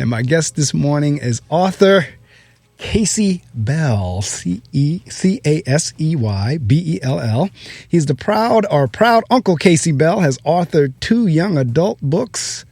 And my guest this morning is author Casey Bell, Caseybell. He's the proud Uncle Casey Bell, has authored 2 young adult books,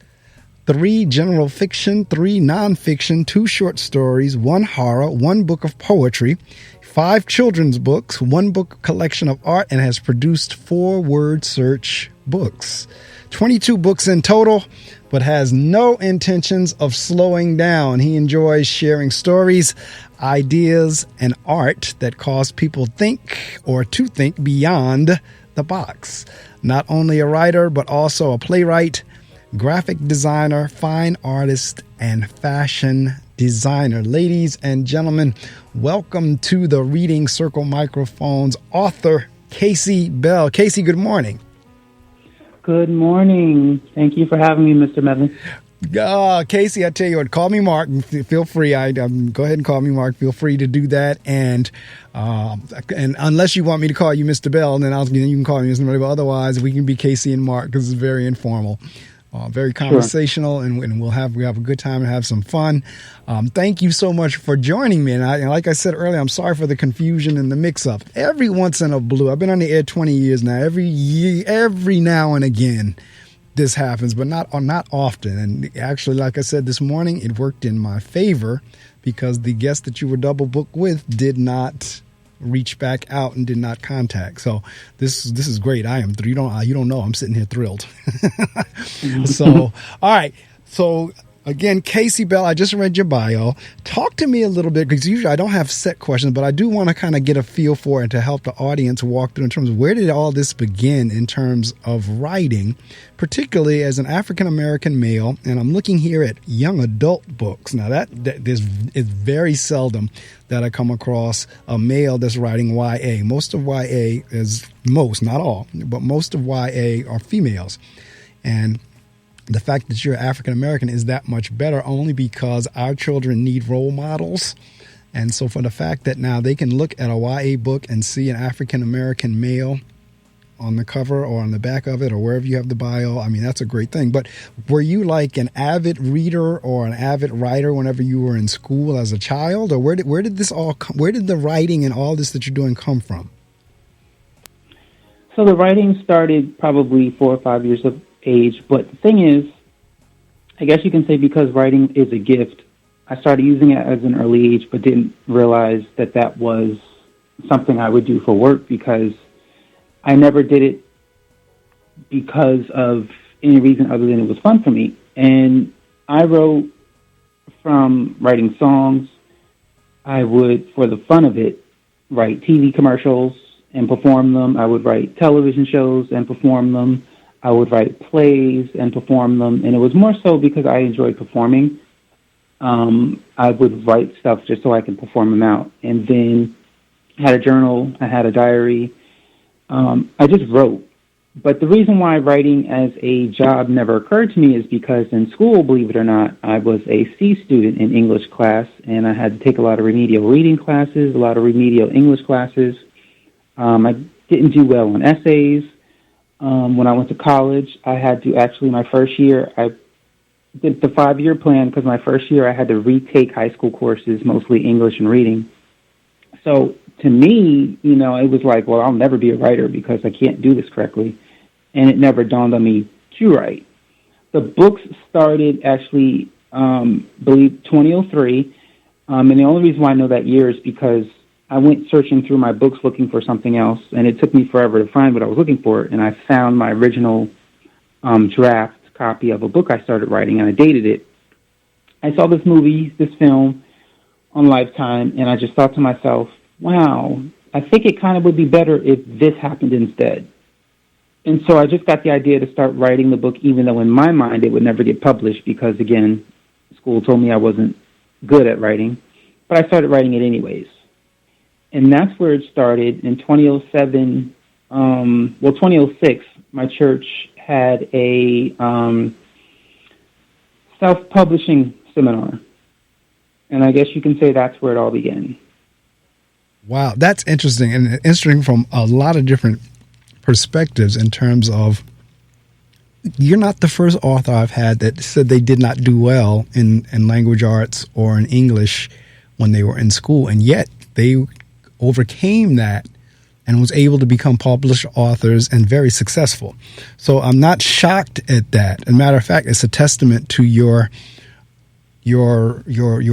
3 general fiction, 3 nonfiction, 2 short stories, 1 horror, 1 book of poetry, 5 children's books, 1 book collection of art, and has produced 4 word search books. 22 books in total, but has no intentions of slowing down. He enjoys sharing stories, ideas, and art that cause people to think beyond the box. Not only a writer, but also a playwright, graphic designer, fine artist, and fashion designer. Ladies and gentlemen, welcome to the Reading Circle microphones, author Casey Bell. Casey, good morning. Good morning. Thank you for having me, Mr. Medley. Casey, I tell you what, call me Mark. Feel free. Go ahead and call me Mark. Feel free to do that. And unless you want me to call you Mr. Bell, then you can call me Mr. Medley. But otherwise, we can be Casey and Mark because it's very informal. Very conversational, sure. and we have a good time and have some fun. Thank you so much for joining me. And like I said earlier, I'm sorry for the confusion and the mix-up. Every once in a blue, I've been on the air 20 years now. Every now and again, this happens, but not often. And actually, like I said this morning, it worked in my favor because the guest that you were double booked with did not reach back out and did not contact. So this is great. I am you don't know I'm sitting here thrilled. So all right. So again, Casey Bell, I just read your bio. Talk to me a little bit, because usually I don't have set questions, but I do want to kind of get a feel for it to help the audience walk through in terms of where did all this begin in terms of writing, particularly as an African-American male. And I'm looking here at young adult books. Now that is very seldom that I come across a male that's writing YA. Most of YA not all, but most of YA are females. And the fact that you're African American is that much better only because our children need role models. And so for the fact that now they can look at a YA book and see an African American male on the cover or on the back of it or wherever you have the bio, I mean, that's a great thing. But were you like an avid reader or an avid writer whenever you were in school as a child? Or where did this all come? Where did the writing and all this that you're doing come from? So the writing started probably 4 or 5 years of age, but the thing is, I guess you can say because writing is a gift, I started using it as an early age, but didn't realize that was something I would do for work, because I never did it because of any reason other than it was fun for me. And I wrote from writing songs. I would, for the fun of it, write TV commercials and perform them. I would write television shows and perform them. I would write plays and perform them, and it was more so because I enjoyed performing. I would write stuff just so I could perform them out. And then I had a journal, I had a diary. I just wrote. But the reason why writing as a job never occurred to me is because in school, believe it or not, I was a C student in English class, and I had to take a lot of remedial reading classes, a lot of remedial English classes. I didn't do well on essays. When I went to college, I had to my first year, I did the 5-year plan because my first year I had to retake high school courses, mostly English and reading. So to me, it was like, well, I'll never be a writer because I can't do this correctly. And it never dawned on me to write. The books started actually, believe 2003. And the only reason why I know that year is because I went searching through my books looking for something else, and it took me forever to find what I was looking for, and I found my original draft copy of a book I started writing, and I dated it. I saw this film on Lifetime, and I just thought to myself, wow, I think it kind of would be better if this happened instead. And so I just got the idea to start writing the book, even though in my mind it would never get published because, again, school told me I wasn't good at writing, but I started writing it anyways. And that's where it started. In 2006, my church had a self-publishing seminar. And I guess you can say that's where it all began. Wow, that's interesting. And interesting from a lot of different perspectives in terms of you're not the first author I've had that said they did not do well in language arts or in English when they were in school, and yet they overcame that and was able to become published authors and very successful. So I'm not shocked at that. As a matter of fact, it's a testament to your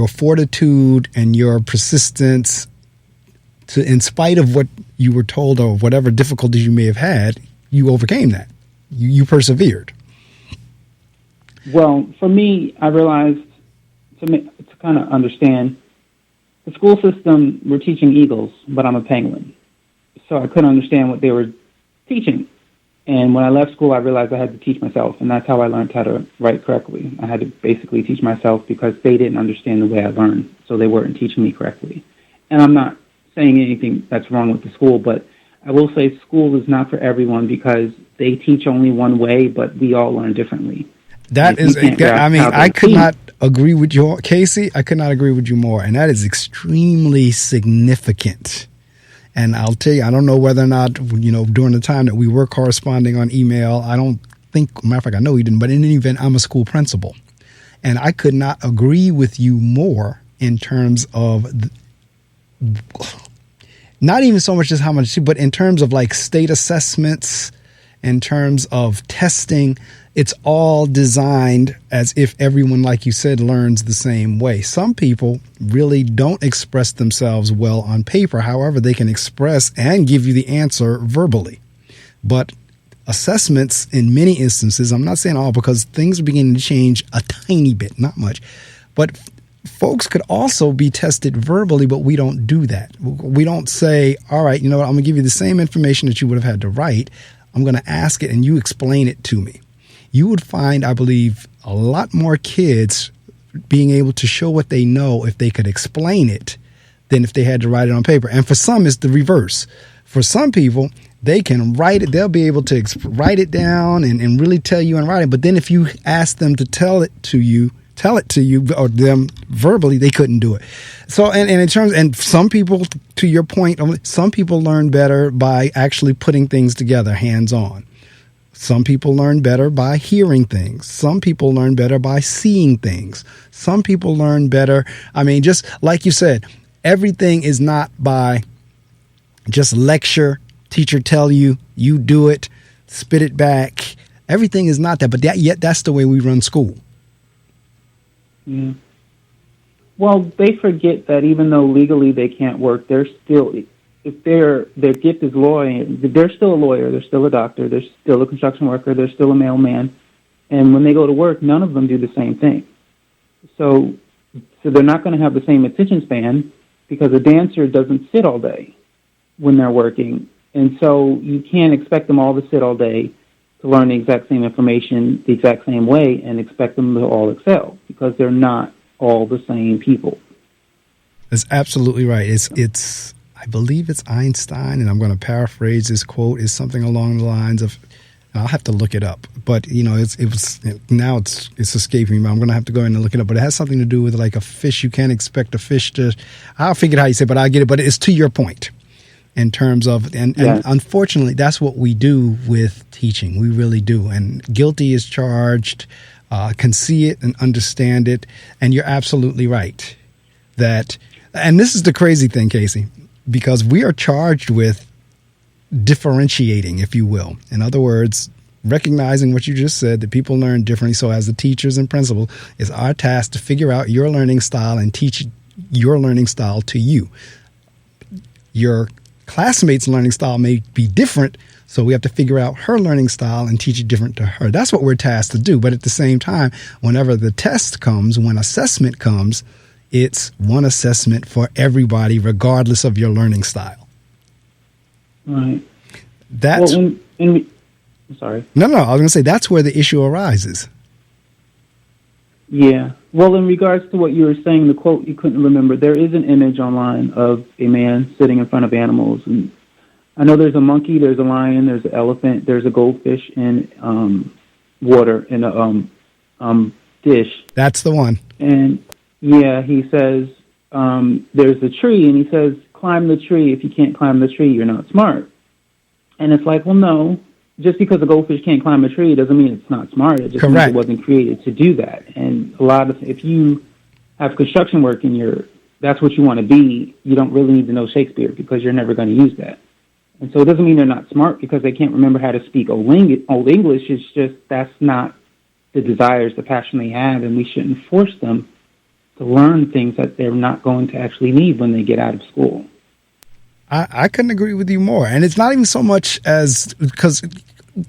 fortitude and your persistence to, in spite of what you were told or whatever difficulties you may have had, you overcame that. You persevered. Well, for me, I realized to kind of understand the school system. We're teaching eagles, but I'm a penguin, so I couldn't understand what they were teaching. And when I left school, I realized I had to teach myself, and that's how I learned how to write correctly. I had to basically teach myself because they didn't understand the way I learned, so they weren't teaching me correctly. And I'm not saying anything that's wrong with the school, but I will say school is not for everyone because they teach only one way, but we all learn differently. That is, I mean, I could not agree with you, Casey. I could not agree with you more. And that is extremely significant. And I'll tell you, I don't know whether or not, during the time that we were corresponding on email, I don't think, matter of fact, I know we didn't, but in any event, I'm a school principal. And I could not agree with you more in terms of not even so much as how much, but in terms of like state assessments, in terms of testing, it's all designed as if everyone, like you said, learns the same way. Some people really don't express themselves well on paper. However, they can express and give you the answer verbally. But assessments in many instances, I'm not saying all because things are beginning to change a tiny bit, not much, but folks could also be tested verbally, but we don't do that. We don't say, all right, you know what, I'm going to give you the same information that you would have had to write. I'm going to ask it and you explain it to me. You would find, I believe, a lot more kids being able to show what they know if they could explain it than if they had to write it on paper. And for some, it's the reverse. For some people, they can write it. They'll be able to write it down and really tell you in writing. But then if you ask them to tell it to you or them verbally, they couldn't do it. So, and in terms, and some people, to your point, some people learn better by actually putting things together hands on. Some people learn better by hearing things. Some people learn better by seeing things. Some people learn better. I mean, just like you said, everything is not by just lecture, teacher tell you, you do it, spit it back. Everything is not that, but yet that's the way we run school. Yeah. Well, they forget that even though legally they can't work, they're still, if their gift is lawyer, they're still a lawyer, they're still a doctor, they're still a construction worker, they're still a mailman. And when they go to work, none of them do the same thing. So they're not going to have the same attention span because a dancer doesn't sit all day when they're working. And so you can't expect them all to sit all day to learn the exact same information the exact same way and expect them to all excel because they're not all the same people. That's absolutely right. It's I believe it's Einstein, and I'm going to paraphrase this quote, is something along the lines of, I'll have to look it up, but it's escaping me. I'm going to have to go in and look it up, but it has something to do with like a fish. You can't expect a fish to, I'll figure out how you say it, but I get it. But it's to your point in terms of, and unfortunately, that's what we do with teaching. We really do. And guilty is charged, can see it and understand it. And you're absolutely right that, and this is the crazy thing, Casey, because we are charged with differentiating, if you will. In other words, recognizing what you just said, that people learn differently. So as the teachers and principals, it's our task to figure out your learning style and teach your learning style to you. Your classmates' learning style may be different, so we have to figure out her learning style and teach it different to her. That's what we're tasked to do. But at the same time, whenever the test comes, when assessment comes, it's one assessment for everybody, regardless of your learning style. Right. That's I'm sorry. No, I was going to say that's where the issue arises. Yeah. Well, in regards to what you were saying, the quote you couldn't remember, there is an image online of a man sitting in front of animals. And I know there's a monkey, there's a lion, there's an elephant, there's a goldfish in water in a dish. That's the one. And yeah, he says there's a tree, and he says, climb the tree. If you can't climb the tree, you're not smart. And it's like, well, no, just because a goldfish can't climb a tree doesn't mean it's not smart. It just means it wasn't created to do that. And if you have construction work and that's what you want to be, you don't really need to know Shakespeare because you're never going to use that. And so it doesn't mean they're not smart because they can't remember how to speak Old English. It's just that's not the desires, the passion they have, and we shouldn't force them to learn things that they're not going to actually need when they get out of school. I couldn't agree with you more. And it's not even so much as because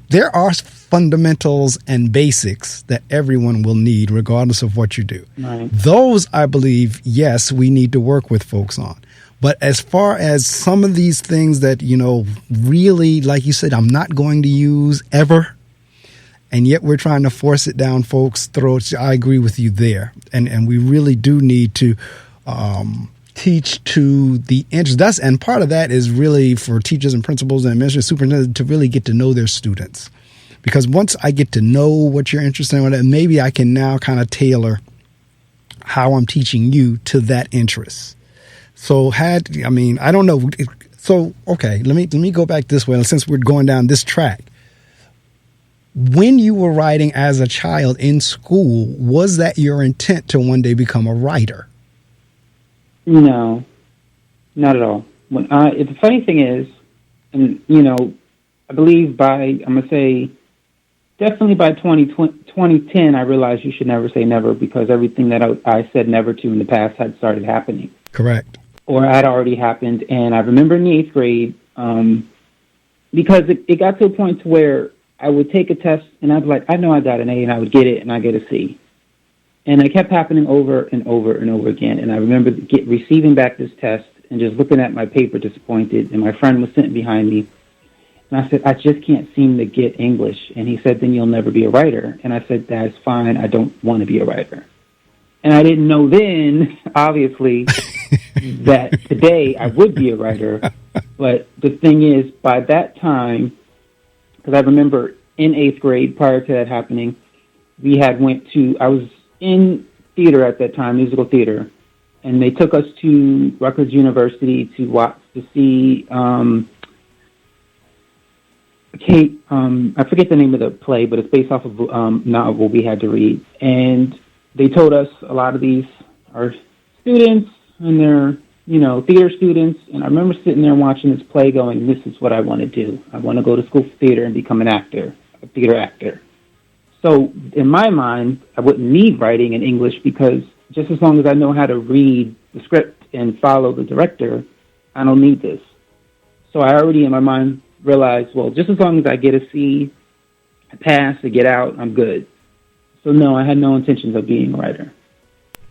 there are fundamentals and basics that everyone will need regardless of what you do. Right. Those, I believe, yes, we need to work with folks on. But as far as some of these things that, really, like you said, I'm not going to use ever, and yet we're trying to force it down folks' throats, I agree with you there. And we really do need to teach to the interest. And part of that is really for teachers and principals and administrators, superintendents to really get to know their students. Because once I get to know what you're interested in, maybe I can now kind of tailor how I'm teaching you to that interest. So I don't know. So, okay, let me go back this way. Since we're going down this track, when you were writing as a child in school, was that your intent to one day become a writer? No, not at all. The funny thing is, and I believe definitely by 2010, I realized you should never say never because everything that I said never to in the past had started happening. Correct. Or had already happened. And I remember in the 8th grade, because it got to a point to where I would take a test and I'd be like, I know I got an A, and I would get it and I get a C. And it kept happening over and over and over again. And I remember receiving back this test and just looking at my paper disappointed. And my friend was sitting behind me. And I said, I just can't seem to get English. And he said, then you'll never be a writer. And I said, that's fine. I don't want to be a writer. And I didn't know then, obviously, that today I would be a writer. But the thing is, by that time, because I remember in 8th grade, prior to that happening, I was in theater at that time, musical theater, and they took us to Rutgers University to see I forget the name of the play, but it's based off of a novel we had to read. And they told us a lot of these are students and they're, theater students. And I remember sitting there watching this play going, this is what I want to do. I want to go to school for theater and become a theater actor. So in my mind, I wouldn't need writing in English because just as long as I know how to read the script and follow the director, I don't need this. So I already in my mind realized, well, just as long as I get a C, I pass, I get out, I'm good. So no, I had no intentions of being a writer.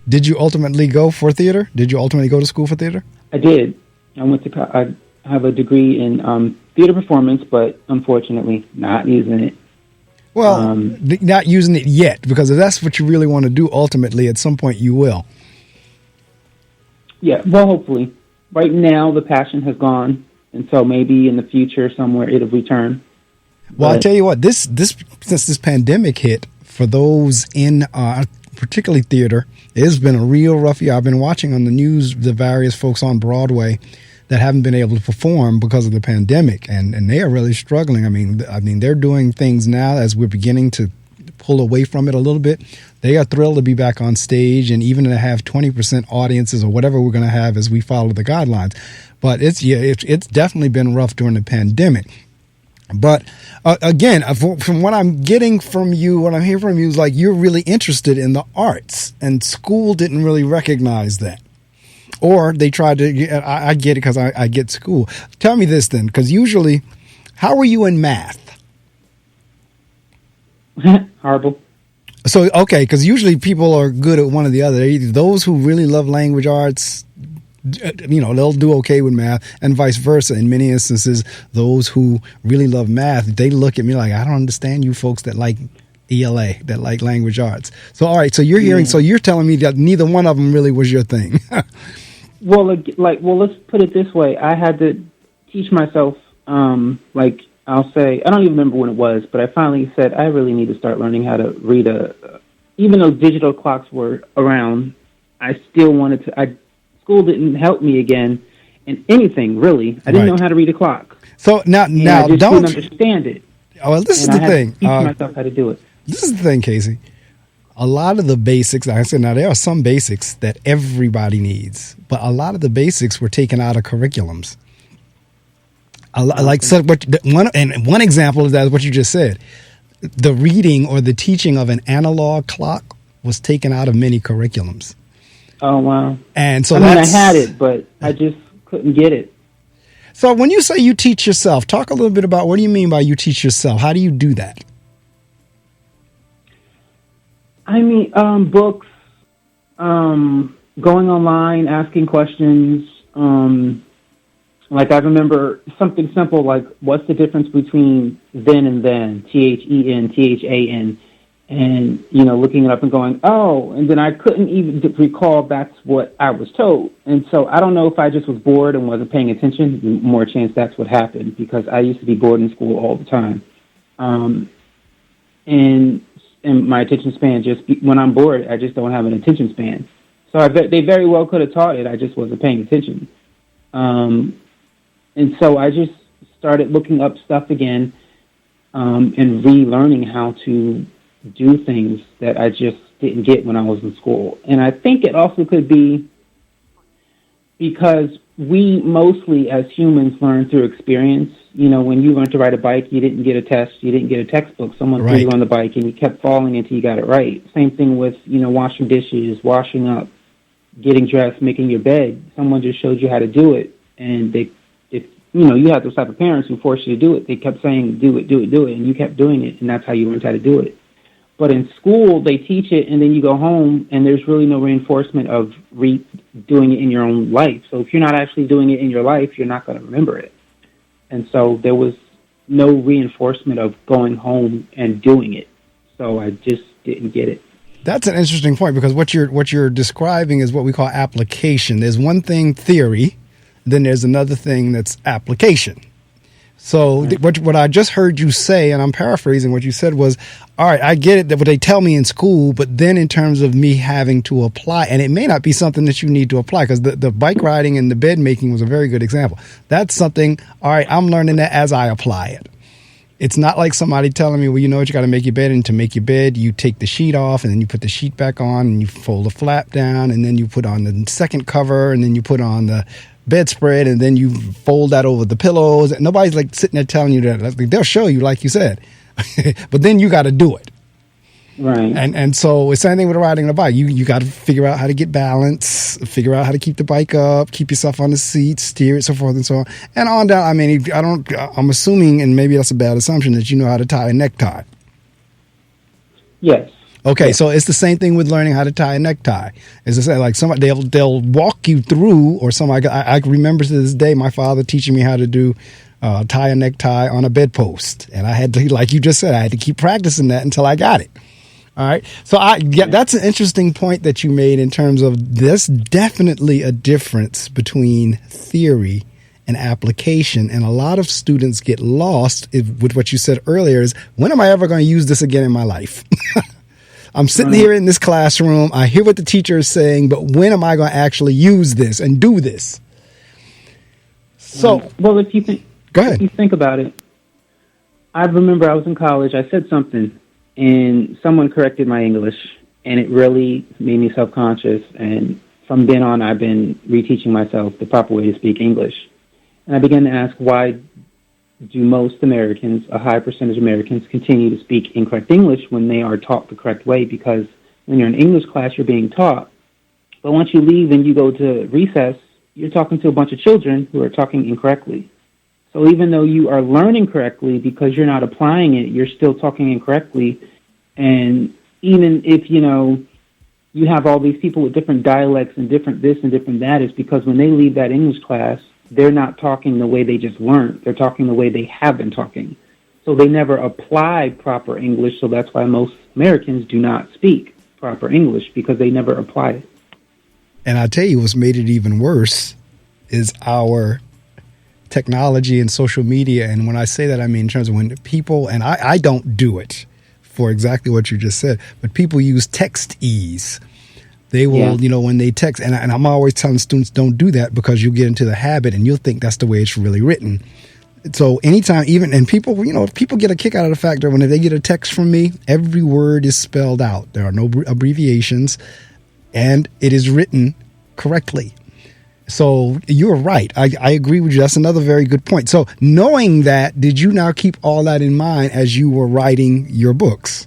Did you ultimately go for theater? Did you ultimately go to school for theater? I did. I have a degree in theater performance, but unfortunately not using it. Well, not using it yet, because if that's what you really want to do, ultimately, at some point you will. Yeah, well, hopefully. Right now, the passion has gone, and so maybe in the future somewhere it'll return. Well, I'll tell you what, since this pandemic hit, for those in particularly theater, it's been a real rough year. I've been watching on the news the various folks on Broadway that haven't been able to perform because of the pandemic, and they are really struggling. I mean, they're doing things now as we're beginning to pull away from it a little bit. They are thrilled to be back on stage, and even to have 20% audiences or whatever we're going to have as we follow the guidelines. But it's definitely been rough during the pandemic. But again, from what I'm getting from you, what I'm hearing from you is like you're really interested in the arts, and school didn't really recognize that. Or they tried to, I get it because I get school. Tell me this then, because usually, how were you in math? Horrible. So, okay, because usually people are good at one or the other. Either those who really love language arts, they'll do okay with math, and vice versa. In many instances, those who really love math, they look at me like, I don't understand you folks that like ELA, that like language arts. So, all right, so you're telling me that neither one of them really was your thing. Well, let's put it this way. I had to teach myself, I'll say, I don't even remember when it was, but I finally said, I really need to start learning how to read even though digital clocks were around, I still wanted to, school didn't help me again in anything, really. I didn't know how to read a clock. So now I just didn't understand it. Well, this is And the I had thing. to teach myself how to do it. This is the thing, Casey. A lot of the basics, like I said, now there are some basics that everybody needs, but a lot of the basics were taken out of curriculums. Like so one example of that is what you just said. The reading or the teaching of an analog clock was taken out of many curriculums. Oh, wow. And so I had it, but I just couldn't get it. So when you say you teach yourself, talk a little bit about what do you mean by you teach yourself? How do you do that? I mean, books, going online, asking questions. Like I remember something simple like, what's the difference between then and then? THEN, THAN. And, looking it up and going, oh, and then I couldn't even recall that's what I was told. And so I don't know if I just was bored and wasn't paying attention. More chance that's what happened because I used to be bored in school all the time. And my attention span when I'm bored, I just don't have an attention span. So they very well could have taught it. I just wasn't paying attention. And so I just started looking up stuff again and relearning how to do things that I just didn't get when I was in school. And I think it also could be because we mostly as humans learn through experience. When you learned to ride a bike, you didn't get a test, you didn't get a textbook. Someone threw you on the bike and you kept falling until you got it right. Same thing with, washing dishes, washing up, getting dressed, making your bed. Someone just showed you how to do it. And you have those type of parents who force you to do it. They kept saying, do it, do it, do it. And you kept doing it. And that's how you learned how to do it. But in school, they teach it, and then you go home, and there's really no reinforcement of doing it in your own life. So if you're not actually doing it in your life, you're not going to remember it. And so there was no reinforcement of going home and doing it. So I just didn't get it. That's an interesting point because what you're describing is what we call application. There's one thing theory, then there's another thing that's application. So what I just heard you say, and I'm paraphrasing what you said was, all right, I get it that what they tell me in school, but then in terms of me having to apply, and it may not be something that you need to apply because the bike riding and the bed making was a very good example. That's something, all right, I'm learning that as I apply it. It's not like somebody telling me, well, you know what, you got to make your bed, and to make your bed, you take the sheet off, and then you put the sheet back on, and you fold the flap down, and then you put on the second cover, and then you put on the bedspread, and then you fold that over the pillows. Nobody's like sitting there telling you that. They'll show you, like you said, but then you got to do it. Right. And so it's the same thing with riding a bike. You got to figure out how to get balance, figure out how to keep the bike up, keep yourself on the seat, steer it, so forth and so on. And on down, I mean, I'm assuming, and maybe that's a bad assumption, that you know how to tie a necktie. Yes. Okay, so it's the same thing with learning how to tie a necktie. As I say, like somebody they'll walk you through, or somebody. I remember to this day my father teaching me how to do tie a necktie on a bedpost, and I had to, like you just said, I had to keep practicing that until I got it. All right, so that's an interesting point that you made in terms of there's definitely a difference between theory and application, and a lot of students get lost with what you said earlier. Is when am I ever going to use this again in my life? I'm sitting here in this classroom. I hear what the teacher is saying, but when am I going to actually use this and do this? So, well, if you think, go ahead. If you think about it, I remember I was in college. I said something, and someone corrected my English, and it really made me self-conscious. And from then on, I've been reteaching myself the proper way to speak English. And I began to ask, why do most Americans, a high percentage of Americans, continue to speak incorrect English when they are taught the correct way? Because when you're in English class, you're being taught. But once you leave and you go to recess, you're talking to a bunch of children who are talking incorrectly. So even though you are learning correctly, because you're not applying it, you're still talking incorrectly. And even if, you have all these people with different dialects and different this and different that, it's because when they leave that English class, they're not talking the way they just learned. They're talking the way they have been talking. So they never apply proper English, so that's why most Americans do not speak proper English, because they never apply it. And I tell you what's made it even worse is our technology and social media. And when I say that, I mean in terms of when people, and I don't do it for exactly what you just said, but people use text ease. They will, when they text, and I'm always telling students, don't do that, because you'll get into the habit and you'll think that's the way it's really written. So anytime, even, and people, people get a kick out of the fact that when they get a text from me, every word is spelled out. There are no abbreviations, and it is written correctly. So you're right. I agree with you. That's another very good point. So knowing that, did you now keep all that in mind as you were writing your books?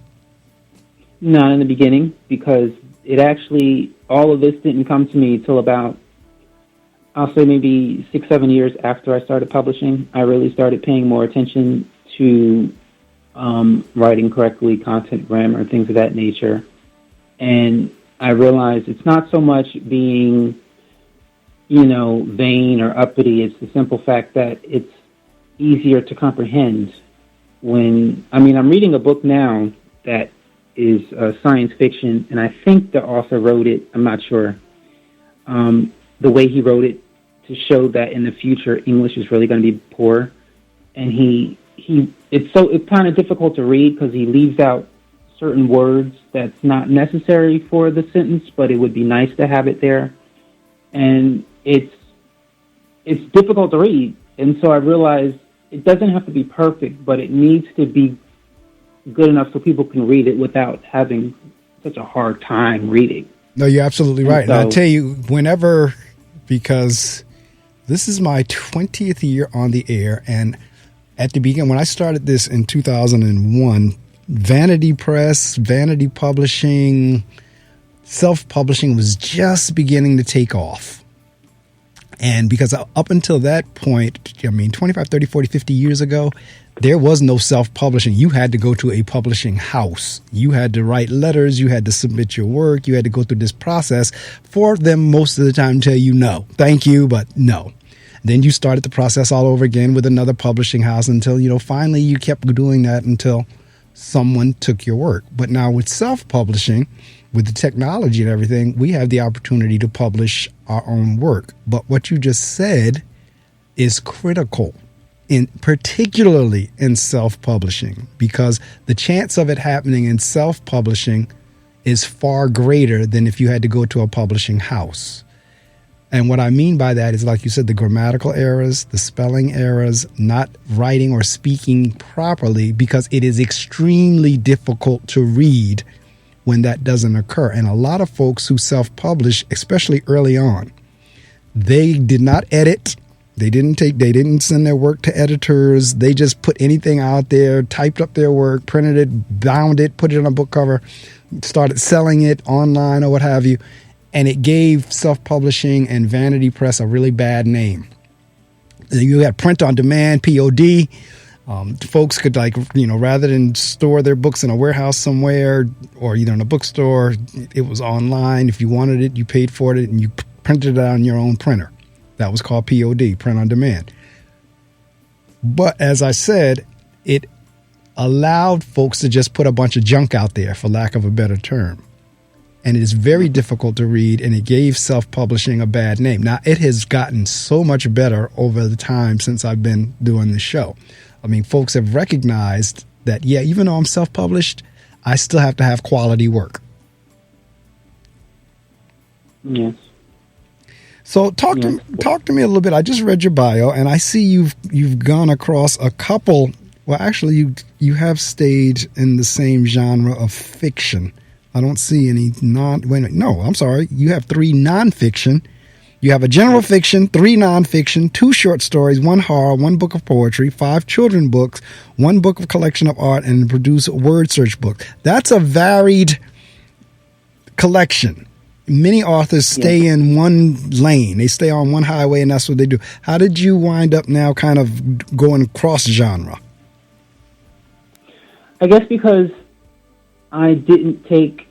Not in the beginning, because it actually, all of this didn't come to me till about, I'll say maybe 6-7 years after I started publishing. I really started paying more attention to writing correctly, content, grammar, things of that nature. And I realized it's not so much being, vain or uppity. It's the simple fact that it's easier to comprehend when, I'm reading a book now that is science fiction, and I think the author wrote it, I'm not sure, the way he wrote it to show that in the future English is really going to be poor. And it's kind of difficult to read because he leaves out certain words that's not necessary for the sentence, but it would be nice to have it there. And it's difficult to read. And so I realized it doesn't have to be perfect, but it needs to be good enough so people can read it without having such a hard time reading. No, you're absolutely right. And I'll tell you, because this is my 20th year on the air, and at the beginning, when I started this in 2001, vanity press, vanity publishing, self-publishing was just beginning to take off. And because up until that point, 25, 30, 40, 50 years ago, there was no self-publishing. You had to go to a publishing house. You had to write letters. You had to submit your work. You had to go through this process for them most of the time to tell you no. Thank you, but no. Then you started the process all over again with another publishing house until, finally you kept doing that until someone took your work. But now with self-publishing, with the technology and everything, we have the opportunity to publish our own work. But what you just said is critical, particularly in self-publishing, because the chance of it happening in self-publishing is far greater than if you had to go to a publishing house. And what I mean by that is, like you said, the grammatical errors, the spelling errors, not writing or speaking properly, because it is extremely difficult to read when that doesn't occur. And a lot of folks who self-publish, especially early on, they did not edit. They didn't send their work to editors. They just put anything out there, typed up their work, printed it, bound it, put it on a book cover, started selling it online or what have you. And it gave self-publishing and vanity press a really bad name. You had print on demand, POD. Folks could rather than store their books in a warehouse somewhere or either in a bookstore, it was online. If you wanted it, you paid for it and you printed it on your own printer. That was called POD, print on demand. But as I said, it allowed folks to just put a bunch of junk out there, for lack of a better term. And it is very difficult to read, and it gave self-publishing a bad name. Now, it has gotten so much better over the time since I've been doing this show. Folks have recognized that, even though I'm self-published, I still have to have quality work. Yes. So talk to me a little bit. I just read your bio, and I see you've gone across a couple. Well, actually, you have stayed in the same genre of fiction. I don't see any No, I'm sorry. You have 3 nonfiction. You have a general fiction, 3 nonfiction, 2 short stories, 1 horror, 1 book of poetry, 5 children books, 1 book of collection of art, and produce a word search book. That's a varied collection. Many authors stay in one lane. They stay on one highway, and that's what they do. How did you wind up now kind of going cross genre? I guess because I didn't take,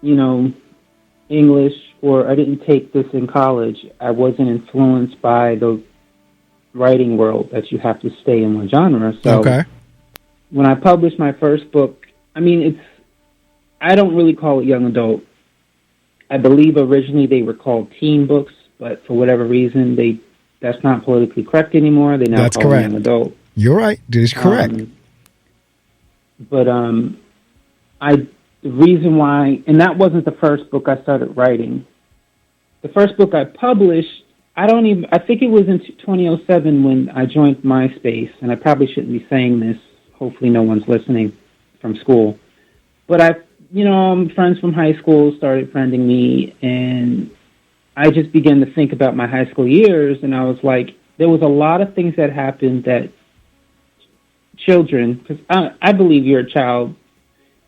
English, or I didn't take this in college. I wasn't influenced by the writing world that you have to stay in one genre. So when I published my first book, I don't really call it young adult. I believe originally they were called teen books, but for whatever reason, that's not politically correct anymore. They now call it young adult. You're right. That is correct. The reason why, and that wasn't the first book I started writing. The first book I published, I think it was in 2007 when I joined MySpace, and I probably shouldn't be saying this. Hopefully no one's listening from school. But friends from high school started friending me, and I just began to think about my high school years, and I was like, there was a lot of things that happened that children, because I believe you're a child,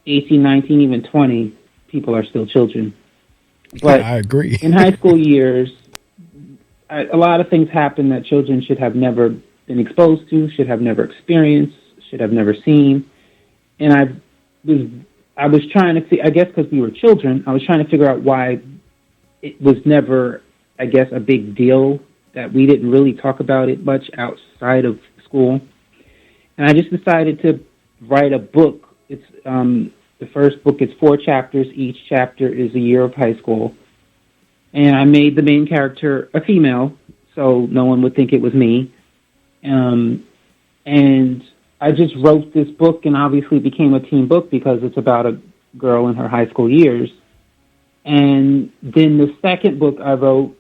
18, 19, even 20, people are still children. But I agree. In high school years, a lot of things happen that children should have never been exposed to, should have never experienced, should have never seen. And I was trying to see, I guess because we were children, I was trying to figure out why it was never, I guess, a big deal, that we didn't really talk about it much outside of school. And I just decided to write a book. It's the first book is 4 chapters. Each chapter is a year of high school. And I made the main character a female, so no one would think it was me. And I just wrote this book, and obviously it became a teen book because it's about a girl in her high school years. And then the second book I wrote,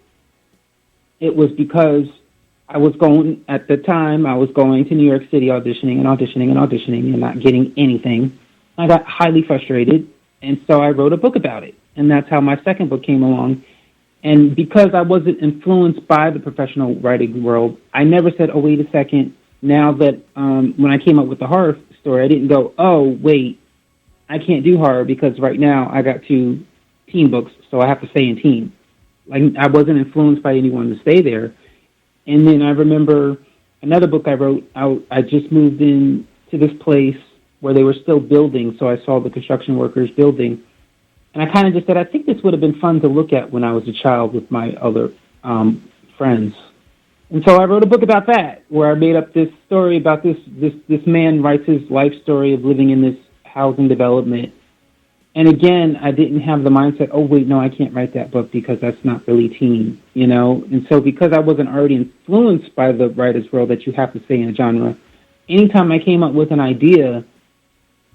it was because at the time, I was going to New York City auditioning and not getting anything. I got highly frustrated, and so I wrote a book about it. And that's how my second book came along. And because I wasn't influenced by the professional writing world, I never said, oh, wait a second. Now that when I came up with the horror story, I didn't go, oh, wait, I can't do horror because right now I got 2 teen books, so I have to stay in teen. Like, I wasn't influenced by anyone to stay there. And then I remember another book I wrote. I just moved in to this place where they were still building, so I saw the construction workers building. And I kind of just said, I think this would have been fun to look at when I was a child with my other friends. And so I wrote a book about that, where I made up this story about this man writes his life story of living in this housing development. And again, I didn't have the mindset, oh, wait, no, I can't write that book because that's not really teen, And so because I wasn't already influenced by the writer's world that you have to stay in a genre, anytime I came up with an idea,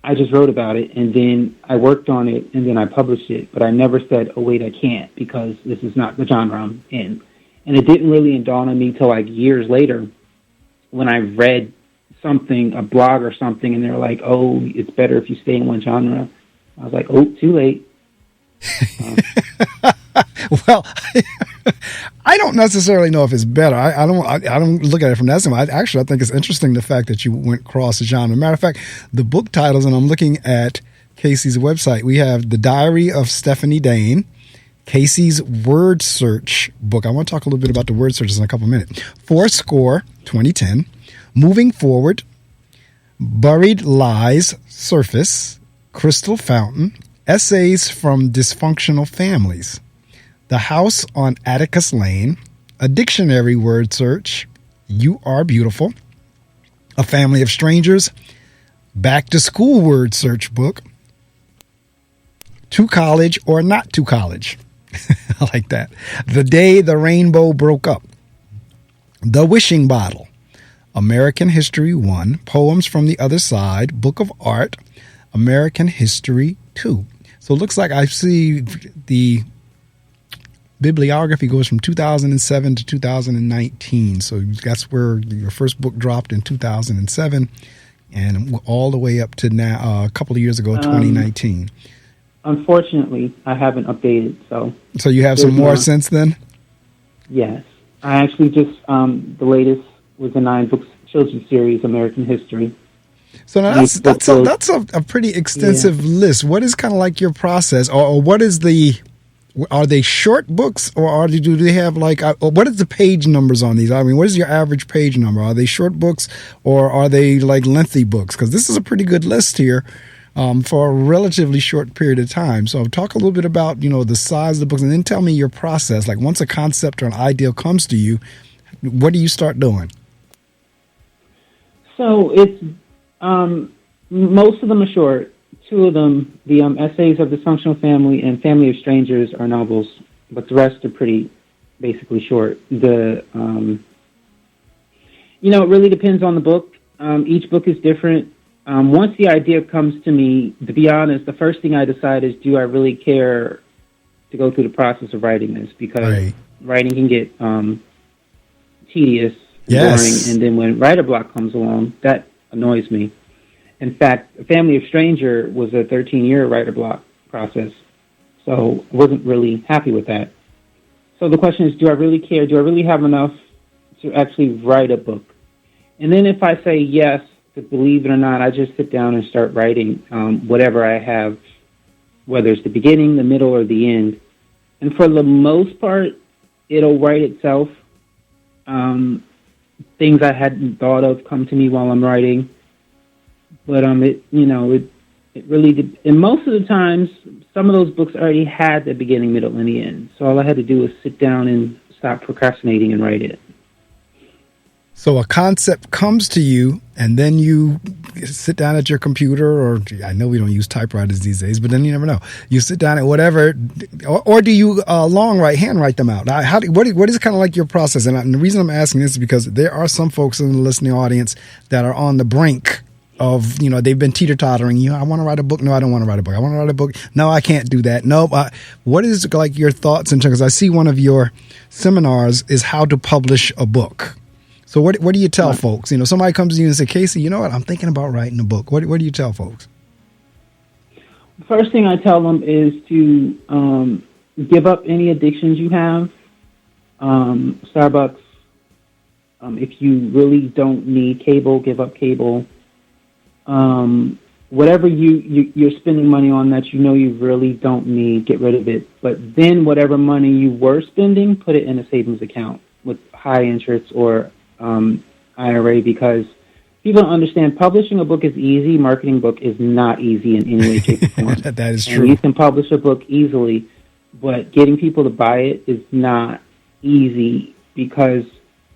I just wrote about it, and then I worked on it, and then I published it. But I never said, oh, wait, I can't because this is not the genre I'm in. And it didn't really dawn on me till like years later when I read something, a blog or something, and they're like, oh, it's better if you stay in one genre. I was like, oh, too late. Well, I don't necessarily know if it's better. I don't look at it from that standpoint. I think it's interesting the fact that you went cross genre. Matter of fact, the book titles, and I'm looking at Casey's website. We have The Diary of Stephanie Dane, Casey's word search book. I want to talk a little bit about the word searches in a couple of minutes. Fourscore, 2010. Moving Forward, Buried Lies, Surface, Crystal Fountain, Essays from Dysfunctional Families, The House on Atticus Lane, A Dictionary Word Search, You Are Beautiful, A Family of Strangers, Back to School Word Search Book, To College or Not to College. I like that. The Day the Rainbow Broke Up, The Wishing Bottle, American History 1, Poems from the Other Side, Book of Art, American History 2. So it looks like I see the bibliography goes from 2007 to 2019. So that's where your first book dropped in 2007 and all the way up to now, a couple of years ago, 2019. Unfortunately, I haven't updated. So you have some more since then? Yes. I actually just, the latest was the 9-book children's series, American History. So now that's a pretty extensive list. What is kind of like your process, or what is are they short books, or do they have like, what is the page numbers on these? I mean, what is your average page number? Are they short books or are they like lengthy books? Because this is a pretty good list here for a relatively short period of time. So talk a little bit about, the size of the books, and then tell me your process. Like once a concept or an idea comes to you, what do you start doing? So it's, most of them are short. 2 of them, the Essays of Dysfunctional Family and Family of Strangers, are novels, but the rest are pretty basically short. It really depends on the book. Each book is different. Once the idea comes to me, to be honest, the first thing I decide is, do I really care to go through the process of writing this? Because writing can get tedious, Yes. boring, and then when writer block comes along, that annoys me. In fact, A Family of Stranger was a 13-year writer block process, so I wasn't really happy with that. So the question is, do I really care? Do I really have enough to actually write a book? And then if I say yes, believe it or not, I just sit down and start writing whatever I have, whether it's the beginning, the middle, or the end. And for the most part, it'll write itself. Things I hadn't thought of come to me while I'm writing. But it really, and most of the times, some of those books already had the beginning, middle, and the end. So all I had to do was sit down and stop procrastinating and write it. So a concept comes to you, and then you sit down at your computer, or I know we don't use typewriters these days, but then you never know. You sit down at whatever, or do you handwrite them out? What is kind of like your process? And the reason I'm asking this is because there are some folks in the listening audience that are on the brink of, they've been teeter-tottering. I want to write a book. No, I don't want to write a book. I want to write a book. No, I can't do that. No. What is like your thoughts in terms? Because I see one of your seminars is how to publish a book. So what do you tell folks? Somebody comes to you and say, Casey, you know what? I'm thinking about writing a book. What do you tell folks? The first thing I tell them is to give up any addictions you have. Starbucks. If you really don't need cable, give up cable. Whatever you're spending money on that you really don't need, get rid of it. But then whatever money you were spending, put it in a savings account with high interest or IRA, because people don't understand publishing a book is easy. Marketing a book is not easy in any way, shape, or form. That is true. And you can publish a book easily, but getting people to buy it is not easy, because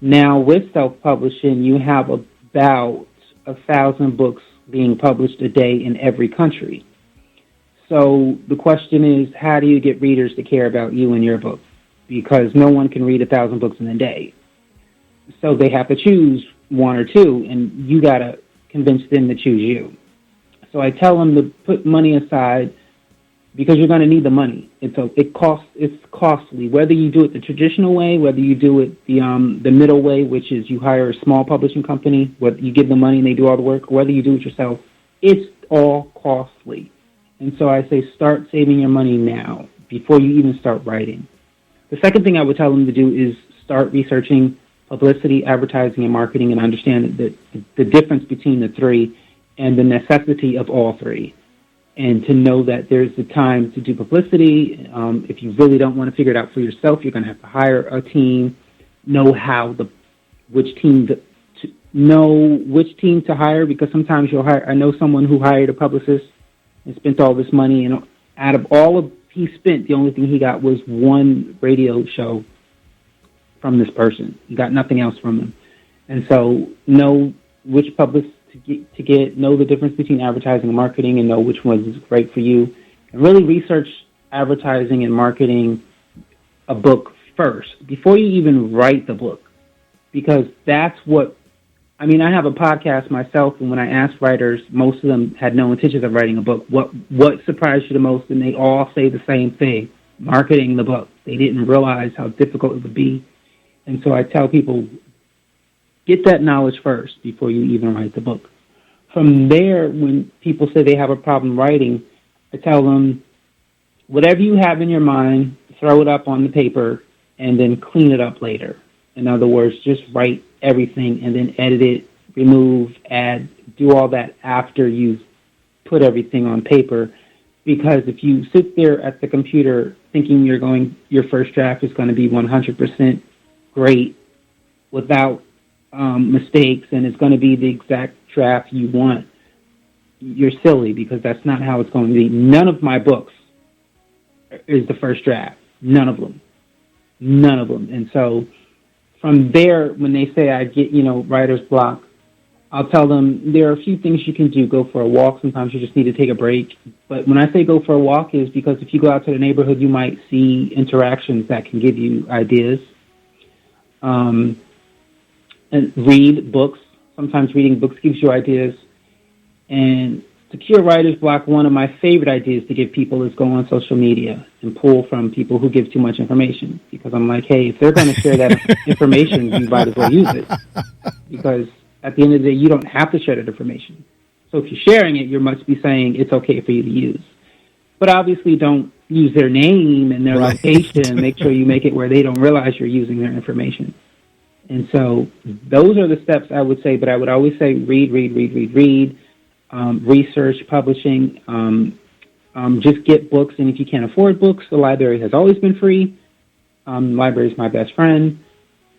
now with self-publishing, you have about 1,000 books being published a day in every country. So the question is, how do you get readers to care about you and your book? Because no one can read 1,000 books in a day. So they have to choose one or two, and you got to convince them to choose you. So I tell them to put money aside, because you're going to need the money. It's costly, whether you do it the traditional way, whether you do it the middle way, which is you hire a small publishing company, whether you give them money and they do all the work, or whether you do it yourself. It's all costly. And so I say start saving your money now before you even start writing. The second thing I would tell them to do is start researching publicity, advertising, and marketing, and understand that the difference between the three and the necessity of all three. And to know that there's a time to do publicity. If you really don't want to figure it out for yourself, you're going to have to hire a team, know which team to hire, because sometimes you'll hire. I know someone who hired a publicist and spent all this money, and out of all of he spent, the only thing he got was one radio show from this person. He got nothing else from them. And so know which publicist to get, know the difference between advertising and marketing, and know which one is great for you. And really research advertising and marketing a book first, before you even write the book. Because that's I have a podcast myself, and when I asked writers, most of them had no intentions of writing a book. What surprised you the most? And they all say the same thing: marketing the book. They didn't realize how difficult it would be. And so I tell people, get that knowledge first before you even write the book. From there, when people say they have a problem writing, I tell them, whatever you have in your mind, throw it up on the paper and then clean it up later. In other words, just write everything and then edit it, remove, add, do all that after you've put everything on paper. Because if you sit there at the computer thinking your first draft is going to be 100% great without mistakes, and it's going to be the exact draft you want, you're silly, because that's not how it's going to be. None of my books is the first draft. None of them. And so from there, when they say I get, writer's block, I'll tell them there are a few things you can do. Go for a walk. Sometimes you just need to take a break. But when I say go for a walk, is because if you go out to the neighborhood, you might see interactions that can give you ideas. And read books. Sometimes reading books gives you ideas. And to cure writer's block, one of my favorite ideas to give people is go on social media and pull from people who give too much information. Because I'm like, hey, if they're going to share that information, you might as well use it. Because at the end of the day, you don't have to share that information. So if you're sharing it, you must be saying it's okay for you to use. But obviously don't use their name and their location. Make sure you make it where they don't realize you're using their information. And so those are the steps I would say, but I would always say read, research, publishing, just get books. And if you can't afford books, the library has always been free. The library is my best friend.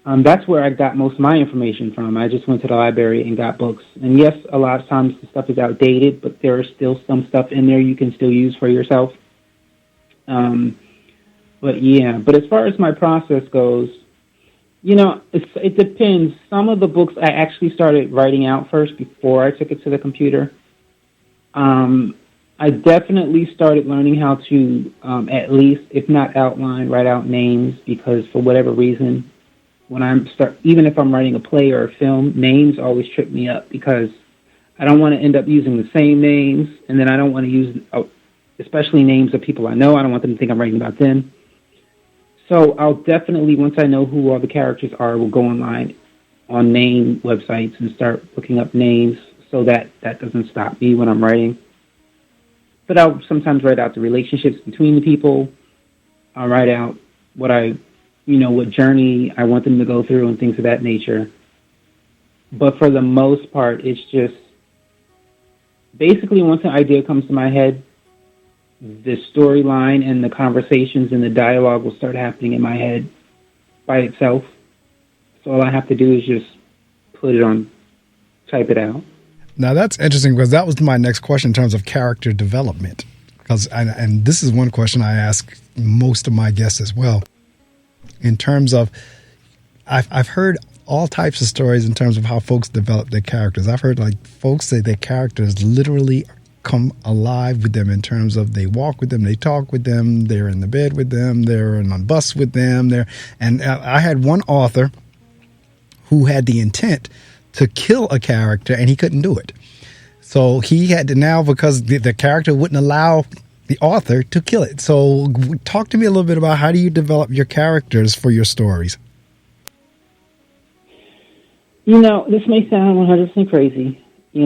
That's where I got most of my information from. I just went to the library and got books. And yes, a lot of times the stuff is outdated, but there is still some stuff in there you can still use for yourself. But as far as my process goes, it depends. Some of the books I actually started writing out first before I took it to the computer. I definitely started learning how to, at least, if not outline, write out names, because for whatever reason, even if I'm writing a play or a film, names always trip me up because I don't want to end up using the same names, and then I don't want to use, especially names of people I know. I don't want them to think I'm writing about them. So I'll definitely, once I know who all the characters are, will go online on name websites and start looking up names so that doesn't stop me when I'm writing. But I'll sometimes write out the relationships between the people. I'll write out what journey I want them to go through and things of that nature. But for the most part, it's just basically once an idea comes to my head, the storyline and the conversations and the dialogue will start happening in my head by itself. So all I have to do is just type it out. Now that's interesting because that was my next question in terms of character development. And this is one question I ask most of my guests as well. In terms of, I've heard all types of stories in terms of how folks develop their characters. I've heard folks say their characters literally come alive with them in terms of they walk with them, they talk with them, they're in the bed with them, they're on a bus with them. And I had one author who had the intent to kill a character and he couldn't do it. So he had to now, because the character wouldn't allow the author to kill it. So talk to me a little bit about how do you develop your characters for your stories? This may sound 100% crazy. I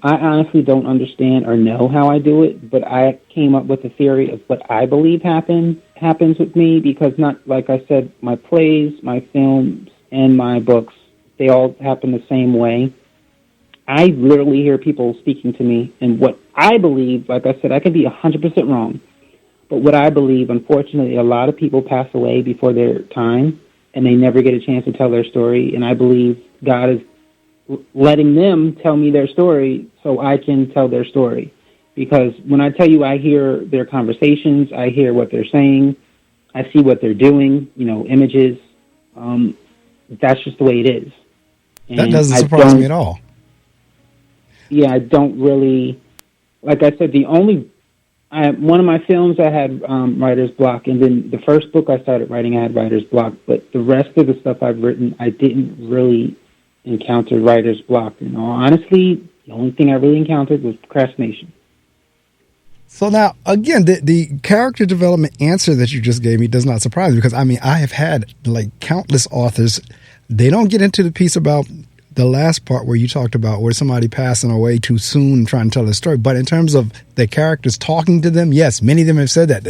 honestly don't understand or know how I do it, but I came up with a theory of what I believe happens with me because not, like I said, my plays, my films, and my books, they all happen the same way. I literally hear people speaking to me, and what I believe, like I said, I could be 100% wrong, but what I believe, unfortunately, a lot of people pass away before their time, and they never get a chance to tell their story, and I believe God is letting them tell me their story so I can tell their story. Because when I tell you I hear their conversations, I hear what they're saying, I see what they're doing, images, that's just the way it is. And that doesn't surprise me at all. Yeah, I don't really, like I said, one of my films I had writer's block, and then the first book I started writing I had writer's block, but the rest of the stuff I've written, I didn't really encounter writer's block. Honestly, the only thing I really encountered was procrastination. So now, again, the character development answer that you just gave me does not surprise me because, I have had countless authors, they don't get into the piece about the last part where you talked about where somebody passing away too soon and trying to tell a story. But in terms of the characters talking to them, yes, many of them have said that.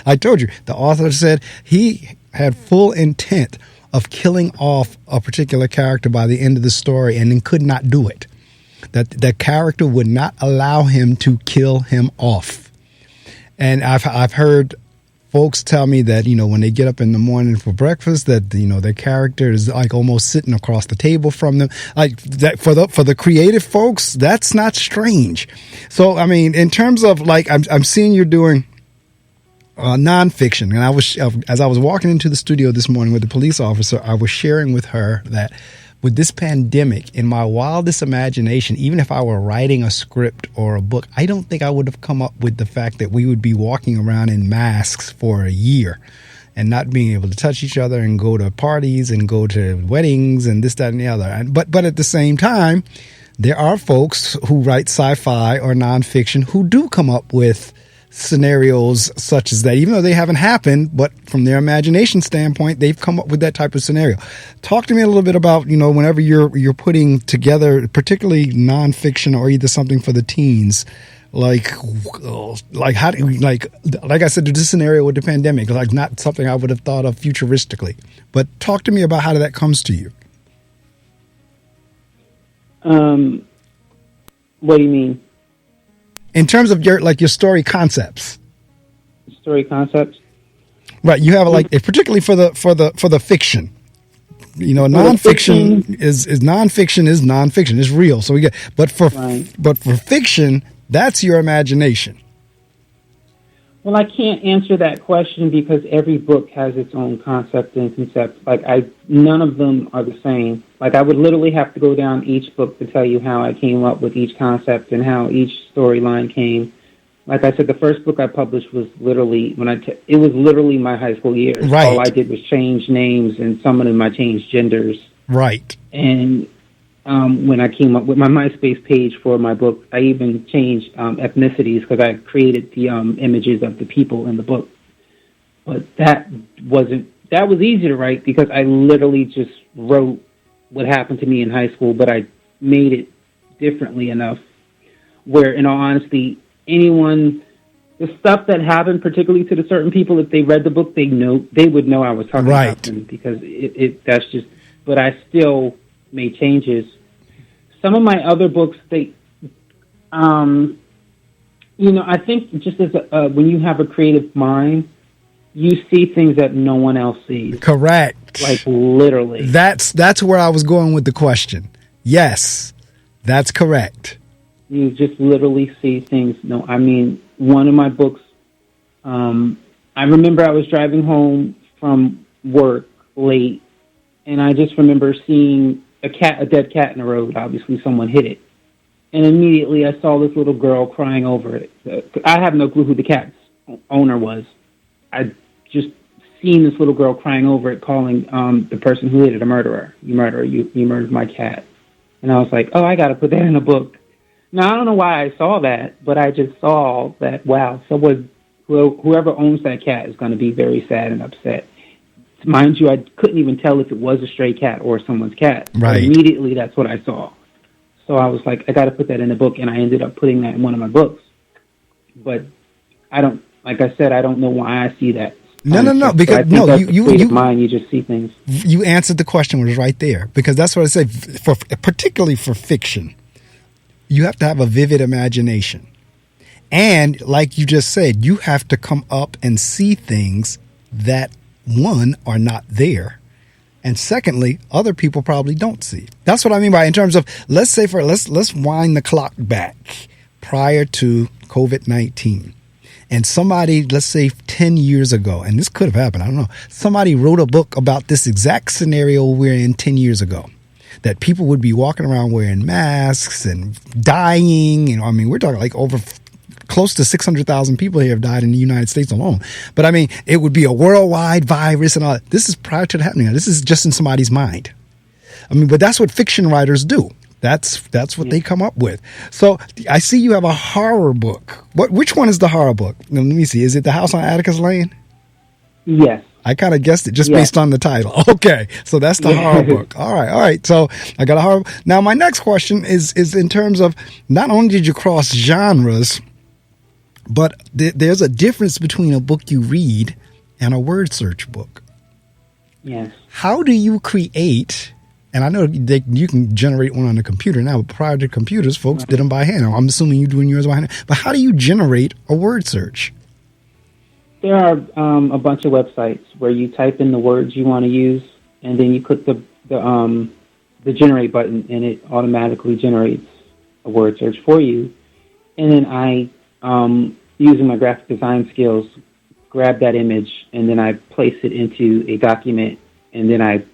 I told you, the author said he had full intent of killing off a particular character by the end of the story and then could not do it. That the character would not allow him to kill him off. And I've heard folks tell me that, when they get up in the morning for breakfast, that, their character is almost sitting across the table from them. That for the creative folks, that's not strange. So, in terms of I'm seeing you're doing nonfiction. And as I was walking into the studio this morning with the police officer, I was sharing with her that with this pandemic, in my wildest imagination, even if I were writing a script or a book, I don't think I would have come up with the fact that we would be walking around in masks for a year and not being able to touch each other and go to parties and go to weddings and this, that, and the other. But at the same time, there are folks who write sci-fi or nonfiction who do come up with scenarios such as that, even though they haven't happened, but from their imagination standpoint, they've come up with that type of scenario. Talk to me a little bit about, whenever you're putting together, particularly nonfiction or either something for the teens, like how do you, like I said, this scenario with the pandemic, like not something I would have thought of futuristically, but talk to me about how that comes to you. What do you mean? In terms of your story concepts. Story concepts? Right. You have particularly for the fiction. Nonfiction is nonfiction. It's real. So we get, but for fiction, that's your imagination. Well, I can't answer that question because every book has its own concept and concept. None of them are the same. I would literally have to go down each book to tell you how I came up with each concept and how each storyline came. Like I said, the first book I published was literally it was literally my high school years. Right. All I did was change names, and some of them I changed genders. Right. And when I came up with my MySpace page for my book, I even changed ethnicities because I created the images of the people in the book. But that was easy to write because I literally just wrote what happened to me in high school, but I made it differently enough where, in all honesty, the stuff that happened, particularly to the certain people, if they read the book, they would know I was talking about them because that's just. But I still made changes. Some of my other books, I think just as when you have a creative mind, you see things that no one else sees. Correct. Literally. That's where I was going with the question. Yes, that's correct. You just literally see things. No, I mean, one of my books, I remember I was driving home from work late, and I just remember seeing a dead cat in the road. Obviously, someone hit it. And immediately I saw this little girl crying over it. I have no clue who the cat's owner was. I just seen this little girl crying over it, calling the person who hit it a murderer. You murdered my cat. And I was like, oh, I got to put that in a book. Now, I don't know why I saw that, but I just saw that, wow, whoever owns that cat is going to be very sad and upset. Mind you, I couldn't even tell if it was a stray cat or someone's cat. Right. But immediately, that's what I saw. So I was like, I got to put that in a book, and I ended up putting that in one of my books. But like I said, I don't know why I see that. No, because you just see things. You answered the question, was right there, because that's what I say. Particularly for fiction, you have to have a vivid imagination, and like you just said, you have to come up and see things that one are not there, and secondly, other people probably don't see. That's what I mean by in terms of let's wind the clock back prior to COVID-19. And somebody, let's say 10 years ago, and this could have happened, I don't know, somebody wrote a book about this exact scenario we're in 10 years ago, that people would be walking around wearing masks and dying. We're talking like over close to 600,000 people here have died in the United States alone. But it would be a worldwide virus and all that. This is prior to that happening. This is just in somebody's mind. But that's what fiction writers do. That's what they come up with. So I see you have a horror book. Which one is the horror book? Let me see. Is it The House on Atticus Lane? Yes. I kind of guessed it just based on the title. Okay. So that's the horror book. All right. So I got a horror. Now my next question is in terms of not only did you cross genres, but there's a difference between a book you read and a word search book. Yes. How do you create? And I know you can generate one on the computer now, but prior to computers, folks did them by hand. I'm assuming you're doing yours by hand. But how do you generate a word search? There are a bunch of websites where you type in the words you want to use, and then you click the generate button, and it automatically generates a word search for you. And then I, using my graphic design skills, grab that image, and then I place it into a document, and then I,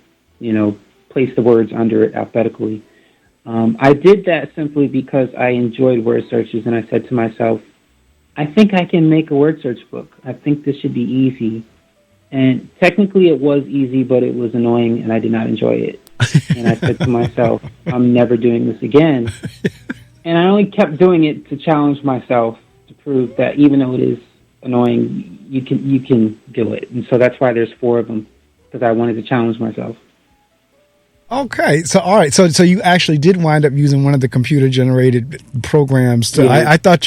place the words under it alphabetically. I did that simply because I enjoyed word searches, and I said to myself, I think I can make a word search book. I think this should be easy. And technically it was easy, but it was annoying, and I did not enjoy it. And I said to myself, I'm never doing this again. And I only kept doing it to challenge myself, to prove that even though it is annoying, you can do it. And so that's why there's 4 of them, because I wanted to challenge myself. Okay, so all right, so you actually did wind up using one of the computer generated programs. Yeah. I thought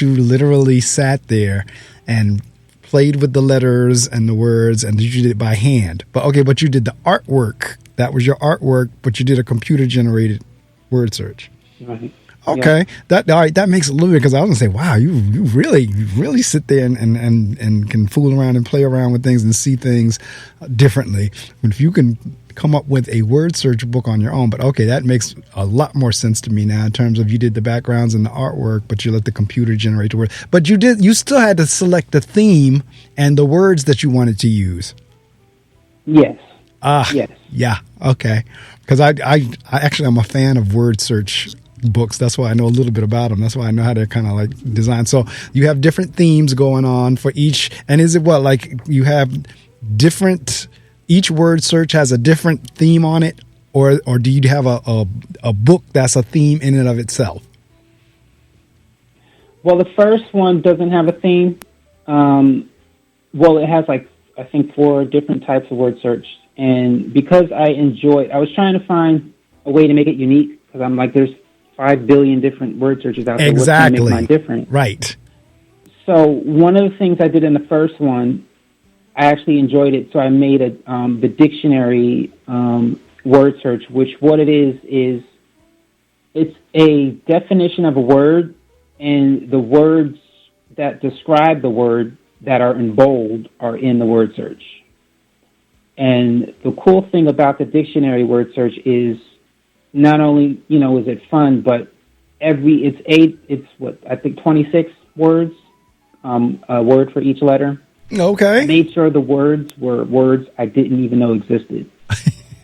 you literally sat there and played with the letters and the words, and you did it by hand. But you did the artwork. That was your artwork, but you did a computer generated word search. Right. Okay, Yeah. that makes it a little bit, because I was gonna say, wow, you really sit there and can fool around and play around with things and see things differently. If you can come up with a word search book on your own, but okay, that makes a lot more sense to me now in terms of you did the backgrounds and the artwork, but you let the computer generate the word. But you still had to select the theme and the words that you wanted to use. Yes. Yes. Yeah. Okay. Because I actually I'm a fan of word search books. That's why I know a little bit about them. That's why I know how to kind of like design. So you have different themes going on for each. And is it what, like you have different, each word search has a different theme on it, or do you have a book that's a theme in and of itself? Well, the first one doesn't have a theme. Well, it has like, I think 4 different types of word search. And because I was trying to find a way to make it unique, because I'm like, there's 5 billion different word searches out there. Exactly. What's going to make mine different? Right. So one of the things I did in the first one, I actually enjoyed it. So I made the dictionary word search, which what it is it's a definition of a word, and the words that describe the word that are in bold are in the word search. And the cool thing about the dictionary word search is not only, is it fun, but it's 26 words, a word for each letter. Okay. I made sure the words were words I didn't even know existed.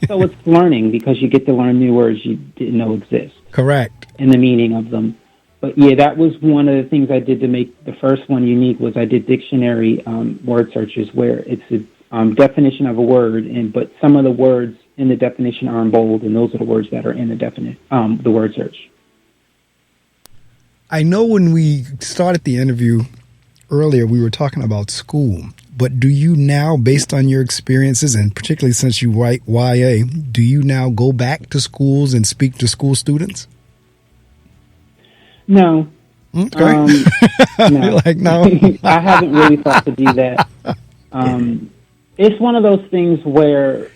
So it's learning, because you get to learn new words you didn't know exist. Correct. And the meaning of them. But yeah, that was one of the things I did to make the first one unique, was I did dictionary word searches where it's a definition of a word, but some of the words in the definition are in bold, and those are the words that are in the word search. I know when we started the interview earlier, we were talking about school, but do you now, based on your experiences, and particularly since you write YA, do you now go back to schools and speak to school students? No. Okay. No. Like, no. I haven't really thought to do that. It's one of those things where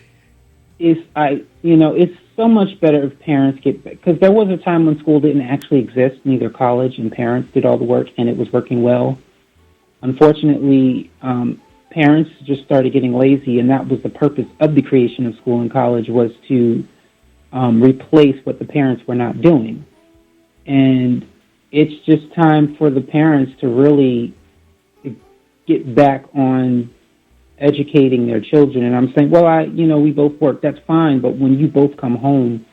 it's so much better if parents get, because there was a time when school didn't actually exist, neither college, and parents did all the work, and it was working well. Unfortunately, parents just started getting lazy, and that was the purpose of the creation of school and college, was to replace what the parents were not doing. And it's just time for the parents to really get back on educating their children. And I'm saying, well, we both work, that's fine, but when you both come home,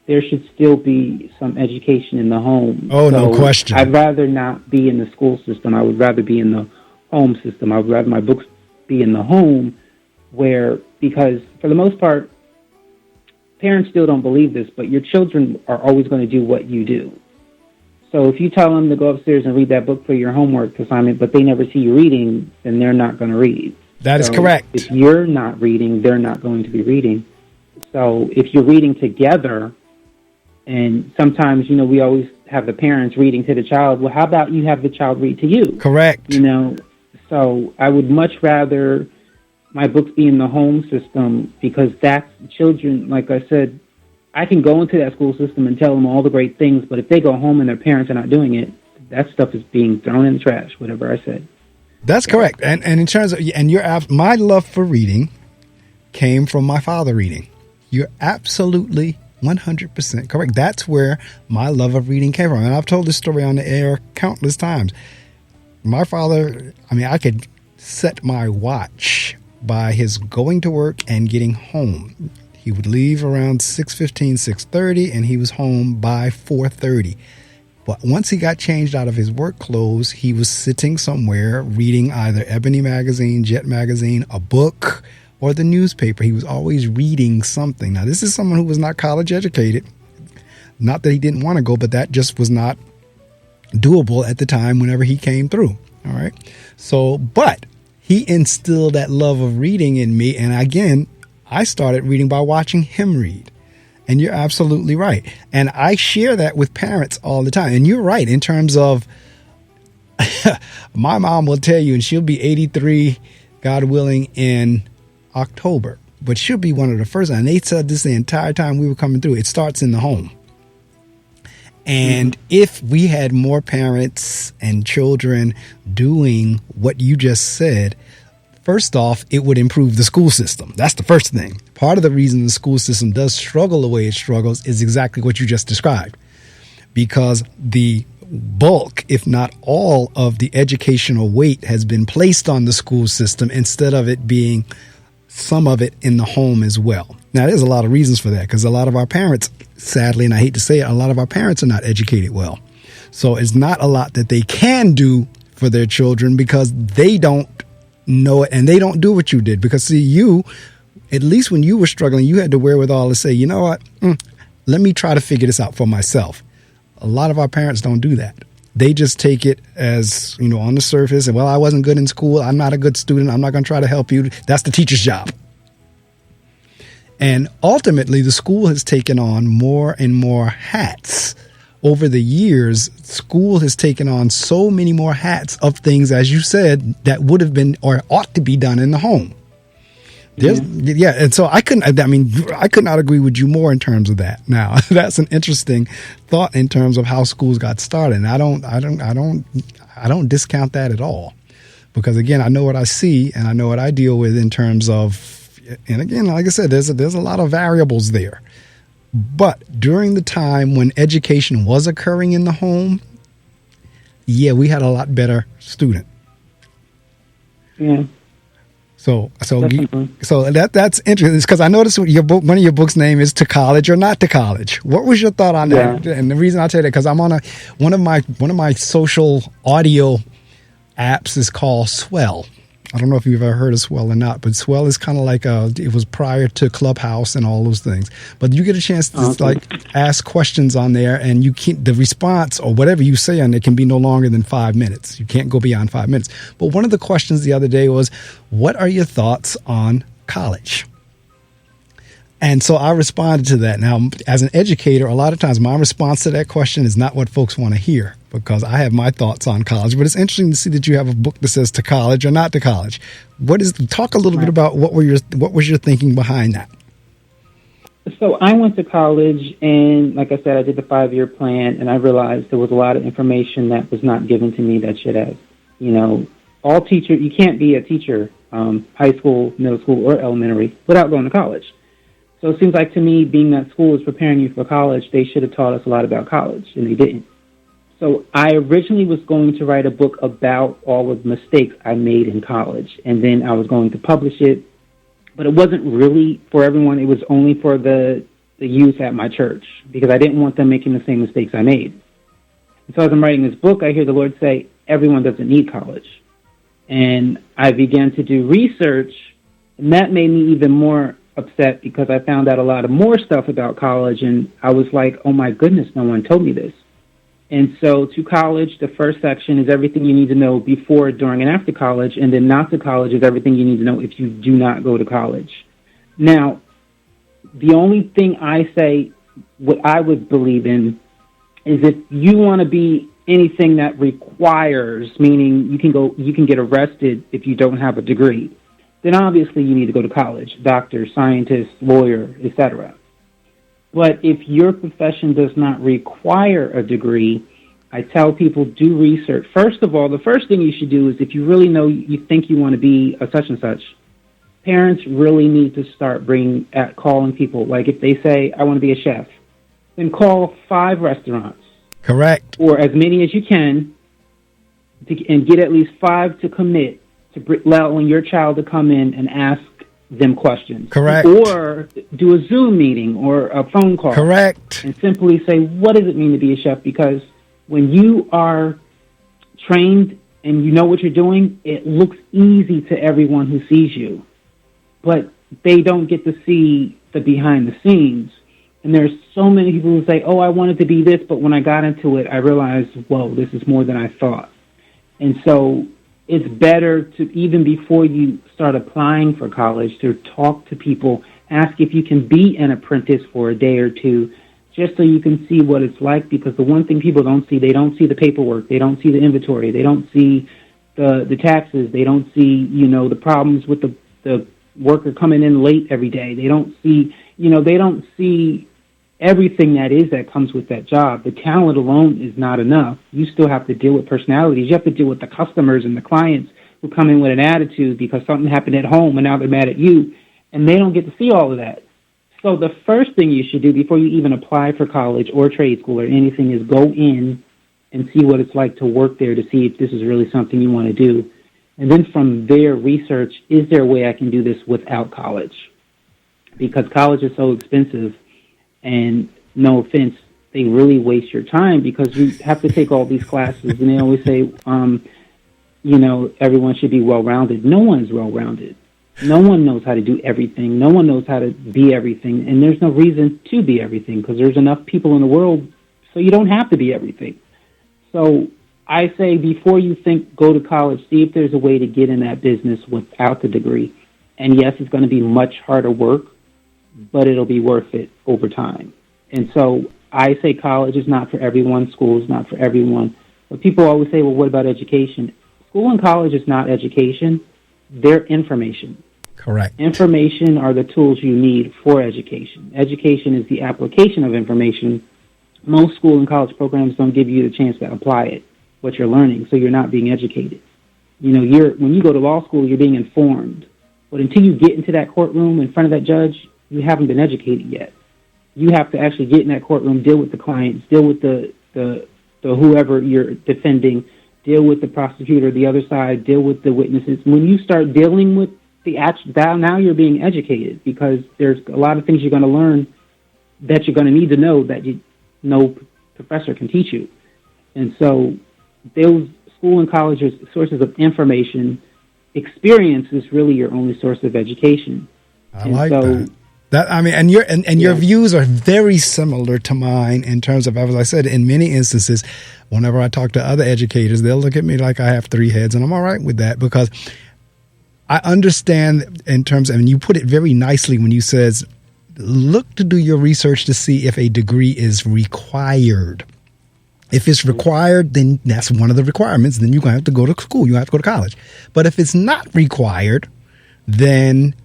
there should still be some education in the home. Oh, so no question. I'd rather not be in the school system. I would rather be in the home system. I would rather my books be in the home, because for the most part, parents still don't believe this, but your children are always going to do what you do. So if you tell them to go upstairs and read that book for your homework assignment, but they never see you reading, then they're not going to read. That is correct. If you're not reading, they're not going to be reading. So if you're reading together, and sometimes, we always have the parents reading to the child, well, how about you have the child read to you? Correct. So I would much rather my books be in the home system, because that's children, like I said, I can go into that school system and tell them all the great things, but if they go home and their parents are not doing it, that stuff is being thrown in the trash, whatever I said. That's correct. And in terms of, my love for reading came from my father reading. You're absolutely 100% correct. That's where my love of reading came from. And I've told this story on the air countless times. My father, I could set my watch by his going to work and getting home. He would leave around 6:15, 6:30, and he was home by 4:30. But once he got changed out of his work clothes, he was sitting somewhere reading either Ebony magazine, Jet magazine, a book, or the newspaper. He was always reading something. Now, this is someone who was not college educated. Not that he didn't want to go, but that just was not doable at the time whenever he came through. All right. So, but he instilled that love of reading in me. And again, I started reading by watching him read. And you're absolutely right. And I share that with parents all the time. And you're right in terms of my mom will tell you, and she'll be 83, God willing, in October. But she'll be one of the first. And they said this the entire time we were coming through. It starts in the home. And if we had more parents and children doing what you just said, first off, it would improve the school system. That's the first thing. Part of the reason the school system does struggle the way it struggles is exactly what you just described. Because the bulk, if not all, of the educational weight has been placed on the school system instead of it being some of it in the home as well. Now, there's a lot of reasons for that because a lot of our parents, sadly, and I hate to say it, a lot of our parents are not educated well. So it's not a lot that they can do for their children because they don't know it and they don't do what you did. Because see, you, at least when you were struggling, you had the wherewithal to say, you know what, let me try to figure this out for myself. A lot of our parents don't do that. They just take it as, on the surface and, well, I wasn't good in school. I'm not a good student. I'm not going to try to help you. That's the teacher's job. And ultimately, the school has taken on more and more hats. Over the years, school has taken on so many more hats of things, as you said, that would have been or ought to be done in the home. And so I could not agree with you more in terms of that. Now, that's an interesting thought in terms of how schools got started. And I don't discount that at all. Because again, I know what I see and I know what I deal with in terms of, and again, like I said, there's a lot of variables there. But during the time when education was occurring in the home, we had a lot better student. Yeah. So that's interesting because I noticed your book, one of your books' name is "To College or Not to College." What was your thought on that? And the reason I tell you that because I'm on one of my social audio apps is called Swell. I don't know if you've ever heard of Swell or not, but Swell is kind of like it was prior to Clubhouse and all those things. But you get a chance to ask questions on there, and the response or whatever you say on it can be no longer than 5 minutes. You can't go beyond 5 minutes. But one of the questions the other day was, what are your thoughts on college? And so I responded to that. Now, as an educator, a lot of times my response to that question is not what folks want to hear because I have my thoughts on college. But it's interesting to see that you have a book that says "To College or Not to College." Talk a little bit about what was your thinking behind that? So I went to college, and like I said, I did the 5-year plan, and I realized there was a lot of information that was not given to me that should have. All teachers, you can't be a teacher, high school, middle school, or elementary, without going to college. So it seems like to me, being that school is preparing you for college, they should have taught us a lot about college, and they didn't. So I originally was going to write a book about all of the mistakes I made in college, and then I was going to publish it. But it wasn't really for everyone. It was only for the youth at my church because I didn't want them making the same mistakes I made. And so as I'm writing this book, I hear the Lord say, everyone doesn't need college. And I began to do research, and that made me even more upset because I found out a lot of more stuff about college, and I was like, oh my goodness, no one told me this. And so to college, the first section is everything you need to know before, during, and after college, and then not to college is everything you need to know if you do not go to college. Now, the only thing I say, what I would believe in, is if you want to be anything that requires, meaning you can get arrested if you don't have a degree, then obviously you need to go to college, doctor, scientist, lawyer, etc. But if your profession does not require a degree, I tell people do research. First of all, the first thing you should do is if you really know you think you want to be a such and such, parents really need to start calling people. Like if they say, I want to be a chef, then call 5 restaurants. Correct. Or as many as you can, and get at least 5 to commit to allowing your child to come in and ask them questions. Correct. Or do a Zoom meeting or a phone call. Correct. And simply say, what does it mean to be a chef? Because when you are trained and you know what you're doing, it looks easy to everyone who sees you. but they don't get to see the behind the scenes. And there's so many people who say, oh, I wanted to be this, but when I got into it, I realized, whoa, this is more than I thought. And so it's better to, even before you start applying for college, to talk to people, ask if you can be an apprentice for a day or two, just so you can see what it's like. Because the one thing people don't see, they don't see the paperwork, they don't see the inventory, they don't see the taxes, they don't see, the problems with the worker coming in late every day. They don't see, they don't see everything that comes with that job. The talent alone is not enough. You still have to deal with personalities. You have to deal with the customers and the clients who come in with an attitude because something happened at home and now they're mad at you, and they don't get to see all of that. So the first thing you should do before you even apply for college or trade school or anything is go in and see what it's like to work there, to see if this is really something you want to do. And then from there, research, is there a way I can do this without college? Because college is so expensive. And no offense, they really waste your time because you have to take all these classes. And they always say, everyone should be well-rounded. No one's well-rounded. No one knows how to do everything. No one knows how to be everything. And there's no reason to be everything because there's enough people in the world, so you don't have to be everything. So I say before you think go to college, see if there's a way to get in that business without the degree. And yes, it's going to be much harder work, but it'll be worth it over time. And so I say college is not for everyone, school is not for everyone. But people always say, well, what about education? School and college is not education. They're information. Correct. Information are the tools you need for education. Education is the application of information. Most school and college programs don't give you the chance to apply it, what you're learning, so you're not being educated. When you go to law school, you're being informed. But until you get into that courtroom in front of that judge, you haven't been educated yet. You have to actually get in that courtroom, deal with the clients, deal with the whoever you're defending, deal with the prosecutor, the other side, deal with the witnesses. When you start dealing with now you're being educated because there's a lot of things you're going to learn that you're going to need to know that no professor can teach you. And so those school and college are sources of information. Experience is really your only source of education. I like that. Your views are very similar to mine in terms of, as I said, in many instances, whenever I talk to other educators, they'll look at me like I have three heads, and I'm all right with that because I understand in terms of, and you put it very nicely when you says, look to do your research to see if a degree is required. If it's required, then that's one of the requirements. Then you're going to have to go to school. You have to go to college. But if it's not required, then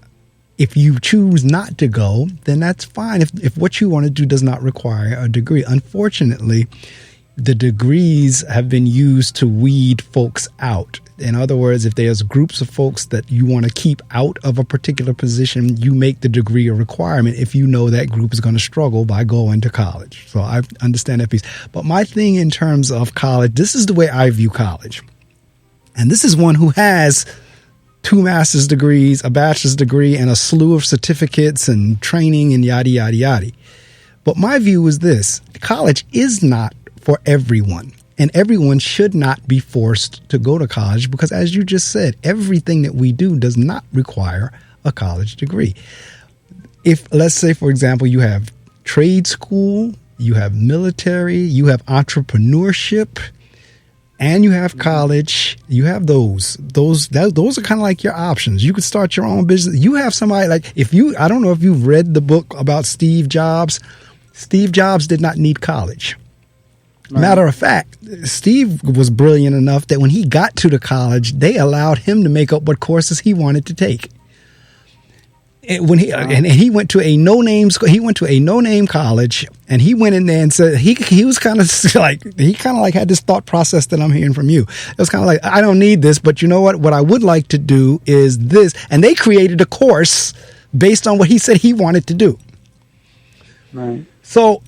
if you choose not to go, then that's fine. If what you want to do does not require a degree. Unfortunately, the degrees have been used to weed folks out. In other words, if there's groups of folks that you want to keep out of a particular position, you make the degree a requirement if you know that group is going to struggle by going to college. So I understand that piece. But my thing in terms of college, this is the way I view college. And this is one who has 2 master's degrees, a bachelor's degree, and a slew of certificates and training and yada, yada, yada. But my view is this: college is not for everyone, and everyone should not be forced to go to college because, as you just said, everything that we do does not require a college degree. If, let's say, for example, you have trade school, you have military, you have entrepreneurship, and you have college, you have those are kind of like your options. You could start your own business. You have somebody like, I don't know if you've read the book about Steve Jobs. Steve Jobs did not need college. Right. Matter of fact, Steve was brilliant enough that when he got to the college, they allowed him to make up what courses he wanted to take. He went to a no-name school. He went to a no-name college, and he went in there and said he was kind of like had this thought process that I'm hearing from you. It was kind of like, I don't need this, but you know what? What I would like to do is this, and they created a course based on what he said he wanted to do. Right. So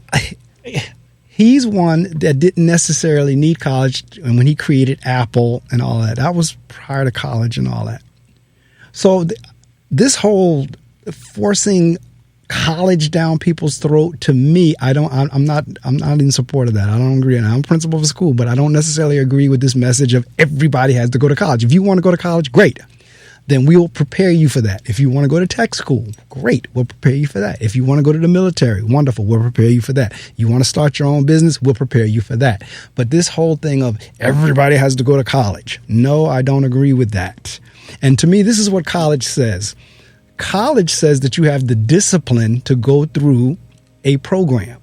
he's one that didn't necessarily need college, and when he created Apple and all that was prior to college and all that. So this whole forcing college down people's throat, to me, I'm not in support of that. I don't agree. And I'm a principal of a school, but I don't necessarily agree with this message of everybody has to go to college. If you want to go to college, great. then we will prepare you for that. If you want to go to tech school, great, we'll prepare you for that. If you want to go to the military, wonderful, we'll prepare you for that. You want to start your own business, we'll prepare you for that. But this whole thing of everybody has to go to college, no, I don't agree with that. And to me, this is what college says. College says that you have the discipline to go through a program.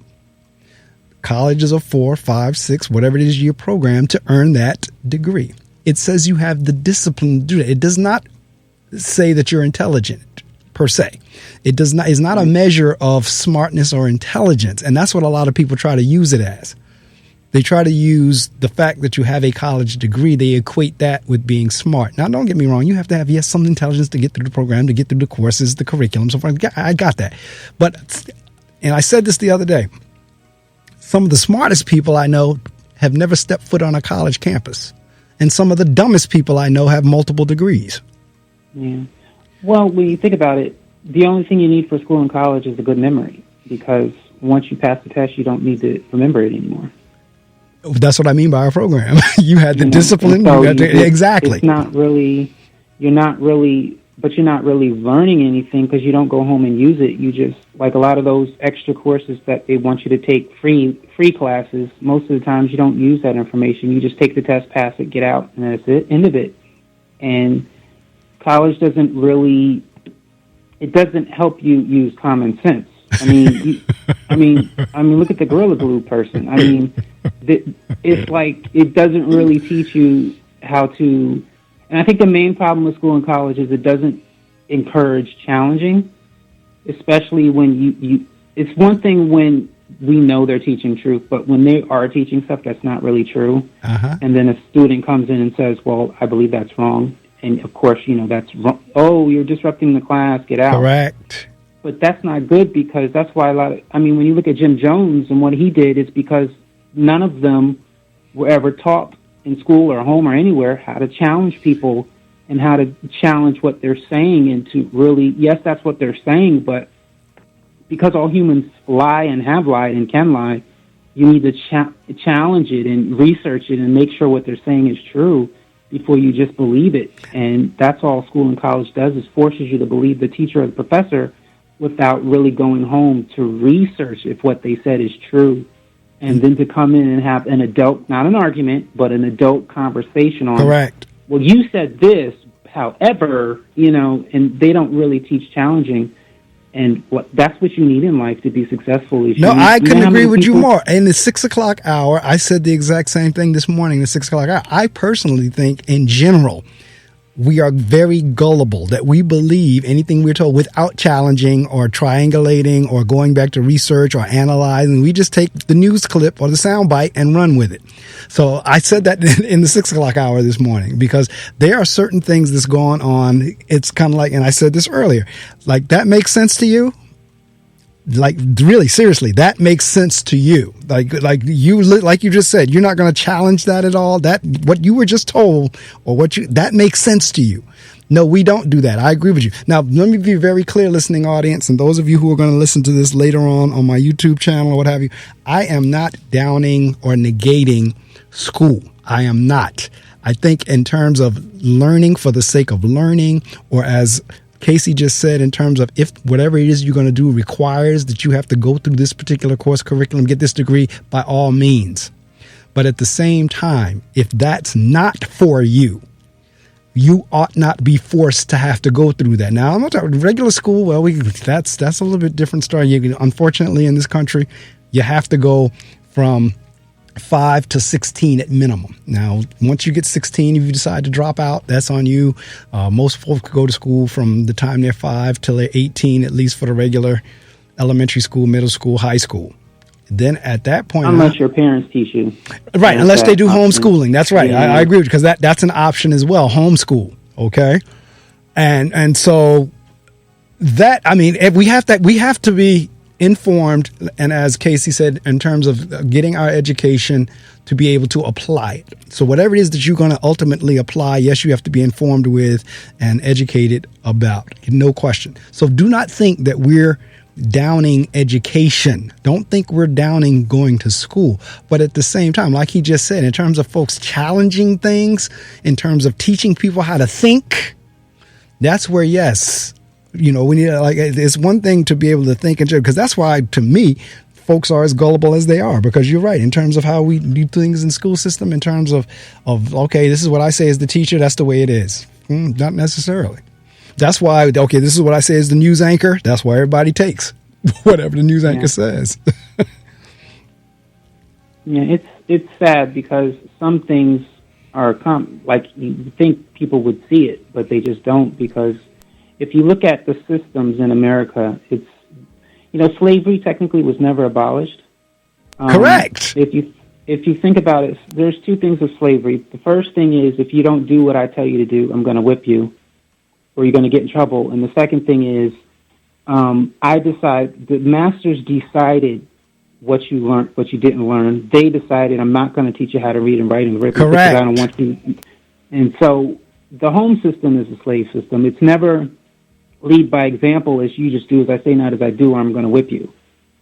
College is a 4, 5, 6, whatever it is, year program to earn that degree. It says you have the discipline to do that. It does not say that you're intelligent per se. It does not, is not a measure of smartness or intelligence. And that's what a lot of people try to use it as. They try to use the fact that you have a college degree. They equate that with being smart. Now, don't get me wrong. You have to have, yes, some intelligence to get through the program, to get through the courses, the curriculum, so forth. I got that. But, and I said this the other day, some of the smartest people I know have never stepped foot on a college campus. And some of the dumbest people I know have multiple degrees. Yeah. Well, when you think about it, the only thing you need for school and college is a good memory, because once you pass the test, you don't need to remember it anymore. That's what I mean by our program. You had the discipline. So exactly. It's not really, you're not really learning anything because you don't go home and use it. You just, like a lot of those extra courses that they want you to take free classes, most of the times you don't use that information. You just take the test, pass it, get out, and that's it, end of it. And college doesn't really, it doesn't help you use common sense. I mean, look at the Gorilla Glue person. I mean, it's like it doesn't really teach you how to. And I think the main problem with school and college is it doesn't encourage challenging, especially when you. It's one thing when we know they're teaching truth, but when they are teaching stuff that's not really true, and then a student comes in and says, "Well, I believe that's wrong," and of course, that's wrong. Oh, you're disrupting the class. Get out. Correct. But that's not good, because that's why when you look at Jim Jones and what he did, it's because none of them were ever taught in school or home or anywhere how to challenge people and how to challenge what they're saying, and to really, yes, that's what they're saying, but because all humans lie and have lied and can lie, you need to challenge it and research it and make sure what they're saying is true before you just believe it. And that's all school and college does, is forces you to believe the teacher or the professor without really going home to research if what they said is true, and then to come in and have an adult, not an argument, but an adult conversation on, correct. Well, you said this, however, and they don't really teach challenging. And that's what you need in life to be successful. No, I couldn't agree with you more. In the 6 o'clock hour, I said the exact same thing this morning, the 6 o'clock hour. I personally think, in general, we are very gullible, that we believe anything we're told without challenging or triangulating or going back to research or analyzing. We just take the news clip or the sound bite and run with it. So I said that in the 6 o'clock hour this morning, because there are certain things that's going on. It's kind of like, and I said this earlier, like, that makes sense to you? Like, really, seriously, that makes sense to you. Like you just said, you're not going to challenge that at all. That what you were just told, or that makes sense to you. No, we don't do that. I agree with you. Now, let me be very clear, listening audience, and those of you who are going to listen to this later on my YouTube channel or what have you. I am not downing or negating school. I am not. I think in terms of learning for the sake of learning, or as Casey just said, in terms of if whatever it is you're going to do requires that you have to go through this particular course curriculum, get this degree, by all means. But at the same time, if that's not for you, you ought not be forced to have to go through that. Now, I'm not talking regular school. Well, that's a little bit different story. Unfortunately, in this country, you have to go from 5 to 16 at minimum. Now, once you get 16, if you decide to drop out, that's on you. Most folks go to school from the time they're 5 till they're 18, at least for the regular elementary school, middle school, high school. Then at that point, unless your parents teach you, right? Unless they do homeschooling. That's right. Yeah. I agree with you, because that's an option as well. Homeschool, okay? And so that, we have to be informed, and as Casey said, in terms of getting our education to be able to apply it. So whatever it is that you're going to ultimately apply, yes, you have to be informed with and educated about, no question. So do not think that we're downing education. Don't think we're downing going to school. But at the same time, like he just said, in terms of folks challenging things, in terms of teaching people how to think, That's where, yes, we need, like, it's one thing to be able to think and because that's why, to me, folks are as gullible as they are, because you're right in terms of how we do things in school system, in terms of okay, this is what I say as the teacher, that's the way it is. Not necessarily. That's why, okay, this is what I say as the news anchor, that's why everybody takes whatever the news anchor says. Yeah, it's sad because some things are like you think people would see it, but they just don't, because if you look at the systems in America, it's, slavery technically was never abolished. Correct. If you think about it, there's two things with slavery. The first thing is, if you don't do what I tell you to do, I'm going to whip you, or you're going to get in trouble. And the second thing is, the masters decided what you learned, what you didn't learn. They decided, I'm not going to teach you how to read and write and arithmetic because I don't want you. And so the home system is a slave system. It's never lead by example, as you just do as I say, not as I do, or I'm going to whip you.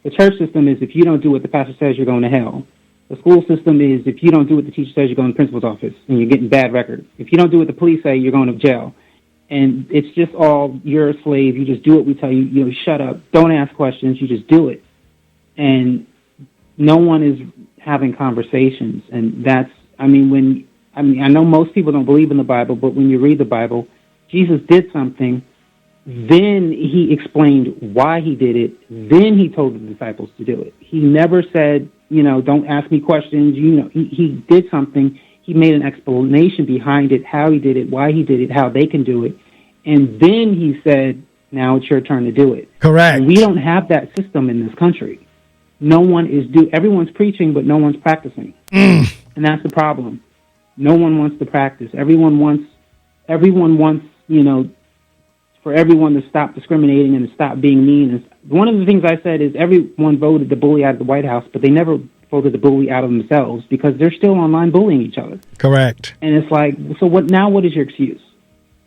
The church system is, if you don't do what the pastor says, you're going to hell. The school system is, if you don't do what the teacher says, you're going to the principal's office and you're getting bad records. If you don't do what the police say, you're going to jail. And it's just all, you're a slave. You just do what we tell you. Shut up. Don't ask questions. You just do it. And no one is having conversations. And that's, I know most people don't believe in the Bible, but when you read the Bible, Jesus did something. Then he explained why he did it. Then he told the disciples to do it. He never said, don't ask me questions. He did something. He made an explanation behind it, how he did it, why he did it, how they can do it. And then he said, now it's your turn to do it. Correct. And we don't have that system in this country. Everyone's preaching, but no one's practicing. And that's the problem. No one wants to practice. Everyone wants, for everyone to stop discriminating and to stop being mean. And one of the things I said is everyone voted the bully out of the White House, but they never voted the bully out of themselves, because they're still online bullying each other. Correct. And it's like, so what is your excuse?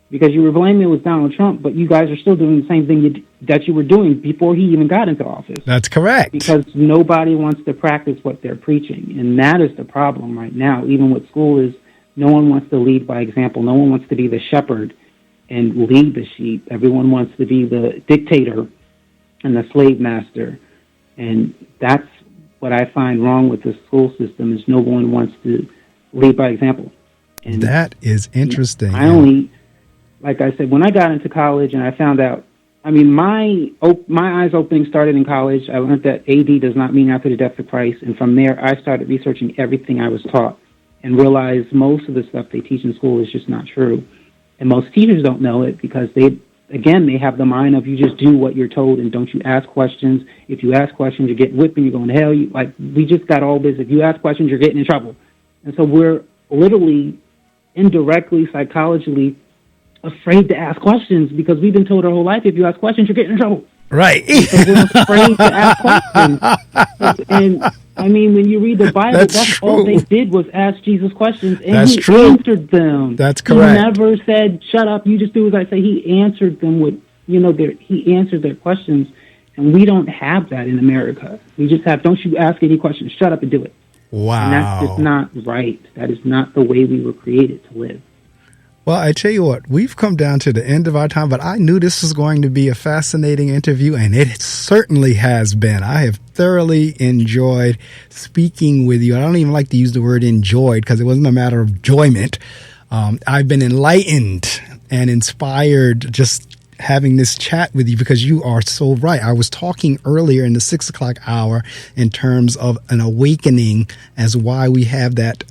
Because you were blaming it was Donald Trump, but you guys are still doing the same thing that you were doing before he even got into office. That's correct. Because nobody wants to practice what they're preaching. And that is the problem right now. Even with school, is no one wants to lead by example. No one wants to be the shepherd and lead the sheep. Everyone wants to be the dictator and the slave master. And that's what I find wrong with the school system, is no one wants to lead by example. And that is interesting. Like I said, when I got into college and I found out, my eyes opening started in college. I learned that AD does not mean after the death of Christ. And from there, I started researching everything I was taught and realized most of the stuff they teach in school is just not true. And most teachers don't know it, because they have the mind of, you just do what you're told and don't you ask questions. If you ask questions, you're getting whipped and you're going to hell. We just got all this. If you ask questions, you're getting in trouble. And so we're literally, indirectly, psychologically afraid to ask questions, because we've been told our whole life, if you ask questions, you're getting in trouble. Right. So we're afraid to ask questions. And when you read the Bible, that's all they did was ask Jesus questions, and he answered them. That's correct. He never said, shut up, you just do as I say. He answered them with, he answered their questions, and we don't have that in America. We just have, don't you ask any questions, shut up and do it. Wow. And that's just not right. That is not the way we were created to live. Well, I tell you what, we've come down to the end of our time, but I knew this was going to be a fascinating interview, and it certainly has been. I have thoroughly enjoyed speaking with you. I don't even like to use the word enjoyed, because it wasn't a matter of enjoyment. I've been enlightened and inspired just having this chat with you, because you are so right. I was talking earlier in the 6 o'clock hour in terms of an awakening as why we have that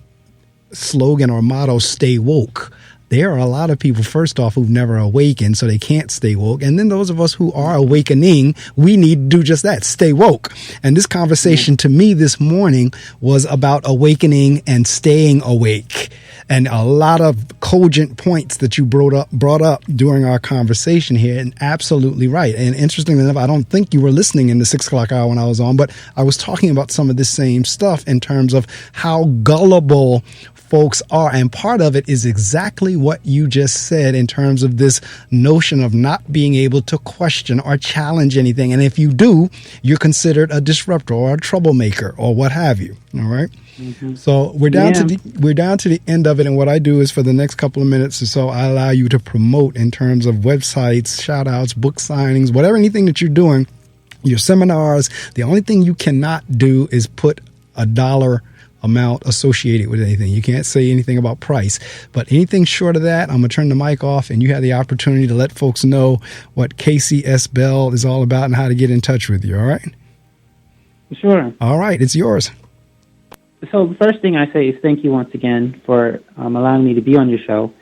slogan or motto, stay woke. There are a lot of people, first off, who've never awakened, so they can't stay woke. And then those of us who are awakening, we need to do just that, stay woke. And this conversation to me this morning was about awakening and staying awake. And a lot of cogent points that you brought up during our conversation here, and absolutely right. And interestingly enough, I don't think you were listening in the 6 o'clock hour when I was on, but I was talking about some of this same stuff in terms of how gullible folks are. And part of it is exactly what you just said in terms of this notion of not being able to question or challenge anything. And if you do, you're considered a disruptor or a troublemaker or what have you. All right. Mm-hmm. So we're down to the end of it. And what I do is for the next couple of minutes or so, I allow you to promote in terms of websites, shout outs, book signings, whatever, anything that you're doing, your seminars. The only thing you cannot do is put a dollar amount associated with anything. You can't say anything about price, but anything short of that, I'm going to turn the mic off and you have the opportunity to let folks know what Casey S. Bell is all about and how to get in touch with you. All right. Sure. All right. It's yours. So the first thing I say is thank you once again for allowing me to be on your show.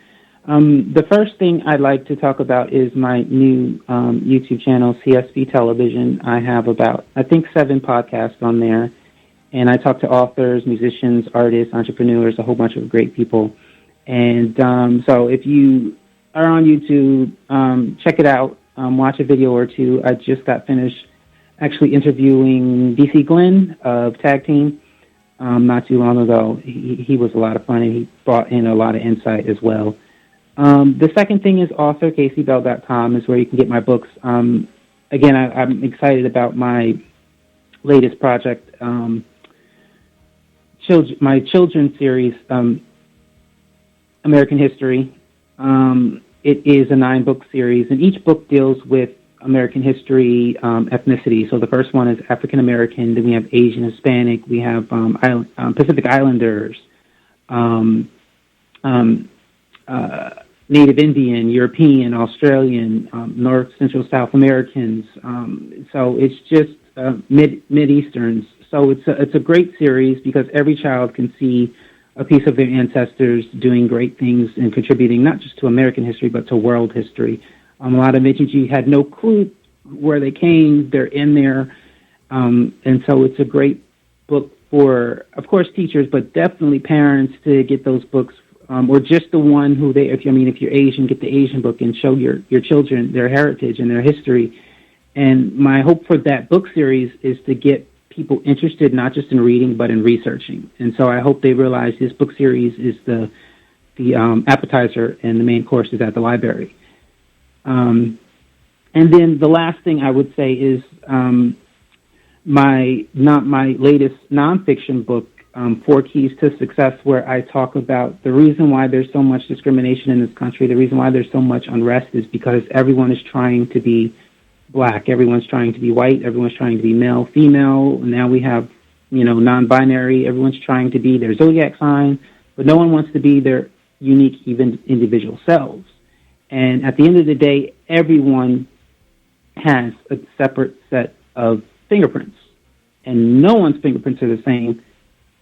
The first thing I'd like to talk about is my new YouTube channel, CSB Television. I have about, I think, 7 podcasts on there. And I talk to authors, musicians, artists, entrepreneurs, a whole bunch of great people. And so if you are on YouTube, check it out, watch a video or two. I just got finished actually interviewing DC Glenn of Tag Team not too long ago. He was a lot of fun, and he brought in a lot of insight as well. The second thing is authorcaseybell.com is where you can get my books. Again, I'm excited about my latest project, my children's series, American History. It is a 9-book series, and each book deals with American history, ethnicity. So the first one is African American, then we have Asian, Hispanic, we have Pacific Islanders, Native Indian, European, Australian, North, Central, South Americans. So it's just Mid-Easterns. So it's a great series because every child can see a piece of their ancestors doing great things and contributing not just to American history but to world history. A lot of it you had no clue where they came. They're in there, and so it's a great book for, of course, teachers, but definitely parents to get those books, or just the one who they. If you're Asian, get the Asian book and show your children their heritage and their history. And my hope for that book series is to get people interested not just in reading but in researching. And so I hope they realize this book series is the appetizer and the main course is at the library. And then the last thing I would say is my latest nonfiction book, 4 Keys to Success, where I talk about the reason why there's so much discrimination in this country, the reason why there's so much unrest is because everyone is trying to be Black, everyone's trying to be white, everyone's trying to be male, female. Now we have, non-binary. Everyone's trying to be their zodiac sign, but no one wants to be their unique, even individual selves. And at the end of the day, everyone has a separate set of fingerprints, and no one's fingerprints are the same.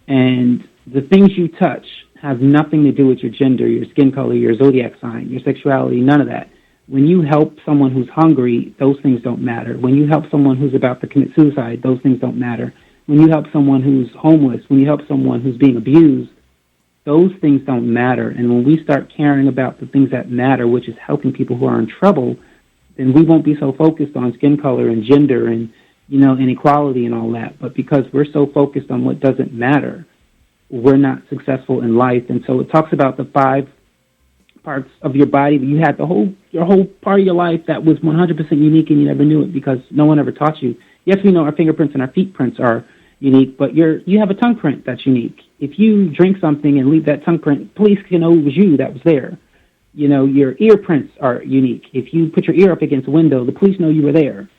And the things you touch have nothing to do with your gender, your skin color, your zodiac sign, your sexuality, none of that. When you help someone who's hungry, those things don't matter. When you help someone who's about to commit suicide, those things don't matter. When you help someone who's homeless, when you help someone who's being abused, those things don't matter. And when we start caring about the things that matter, which is helping people who are in trouble, then we won't be so focused on skin color and gender and, inequality and all that. But because we're so focused on what doesn't matter, we're not successful in life. And so it talks about the 5 parts of your body that you had your whole part of your life that was 100% unique and you never knew it because no one ever taught you. Yes, we know our fingerprints and our feet prints are unique, but you have a tongue print that's unique. If you drink something and leave that tongue print, police can know it was you that was there. Your ear prints are unique. If you put your ear up against a window, the police know you were there.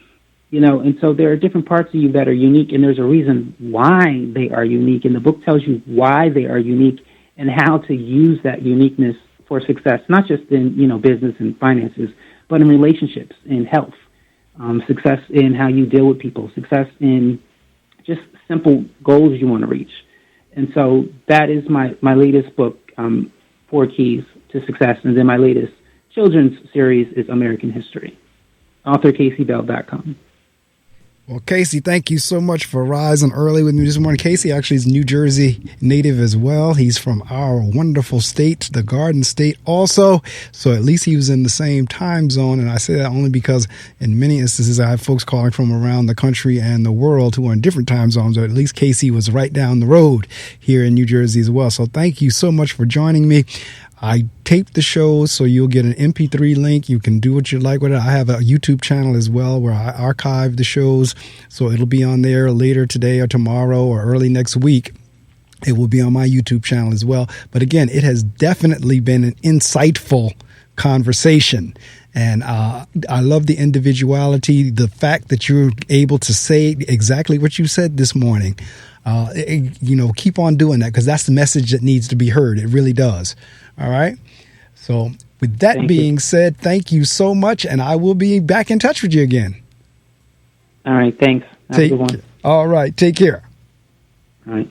And so there are different parts of you that are unique, and there's a reason why they are unique, and the book tells you why they are unique and how to use that uniqueness for success, not just in, business and finances, but in relationships, in health, success in how you deal with people, success in just simple goals you want to reach. And so that is my latest book, 4 Keys to Success. And then my latest children's series is American History, authorcaseybell.com. Well, Casey, thank you so much for rising early with me this morning. Casey actually is New Jersey native as well. He's from our wonderful state, the Garden State also. So at least he was in the same time zone. And I say that only because in many instances, I have folks calling from around the country and the world who are in different time zones. But at least Casey was right down the road here in New Jersey as well. So thank you so much for joining me. I tape the shows, so you'll get an MP3 link. You can do what you like with it. I have a YouTube channel as well where I archive the shows, so it'll be on there later today or tomorrow or early next week. It will be on my YouTube channel as well. But again, it has definitely been an insightful conversation. And I love the individuality, the fact that you're able to say exactly what you said this morning. Keep on doing that, because that's the message that needs to be heard. It really does. All right. So with that being said, thank you so much. And I will be back in touch with you again. All right. Thanks. Have a good one. All right. Take care. All right.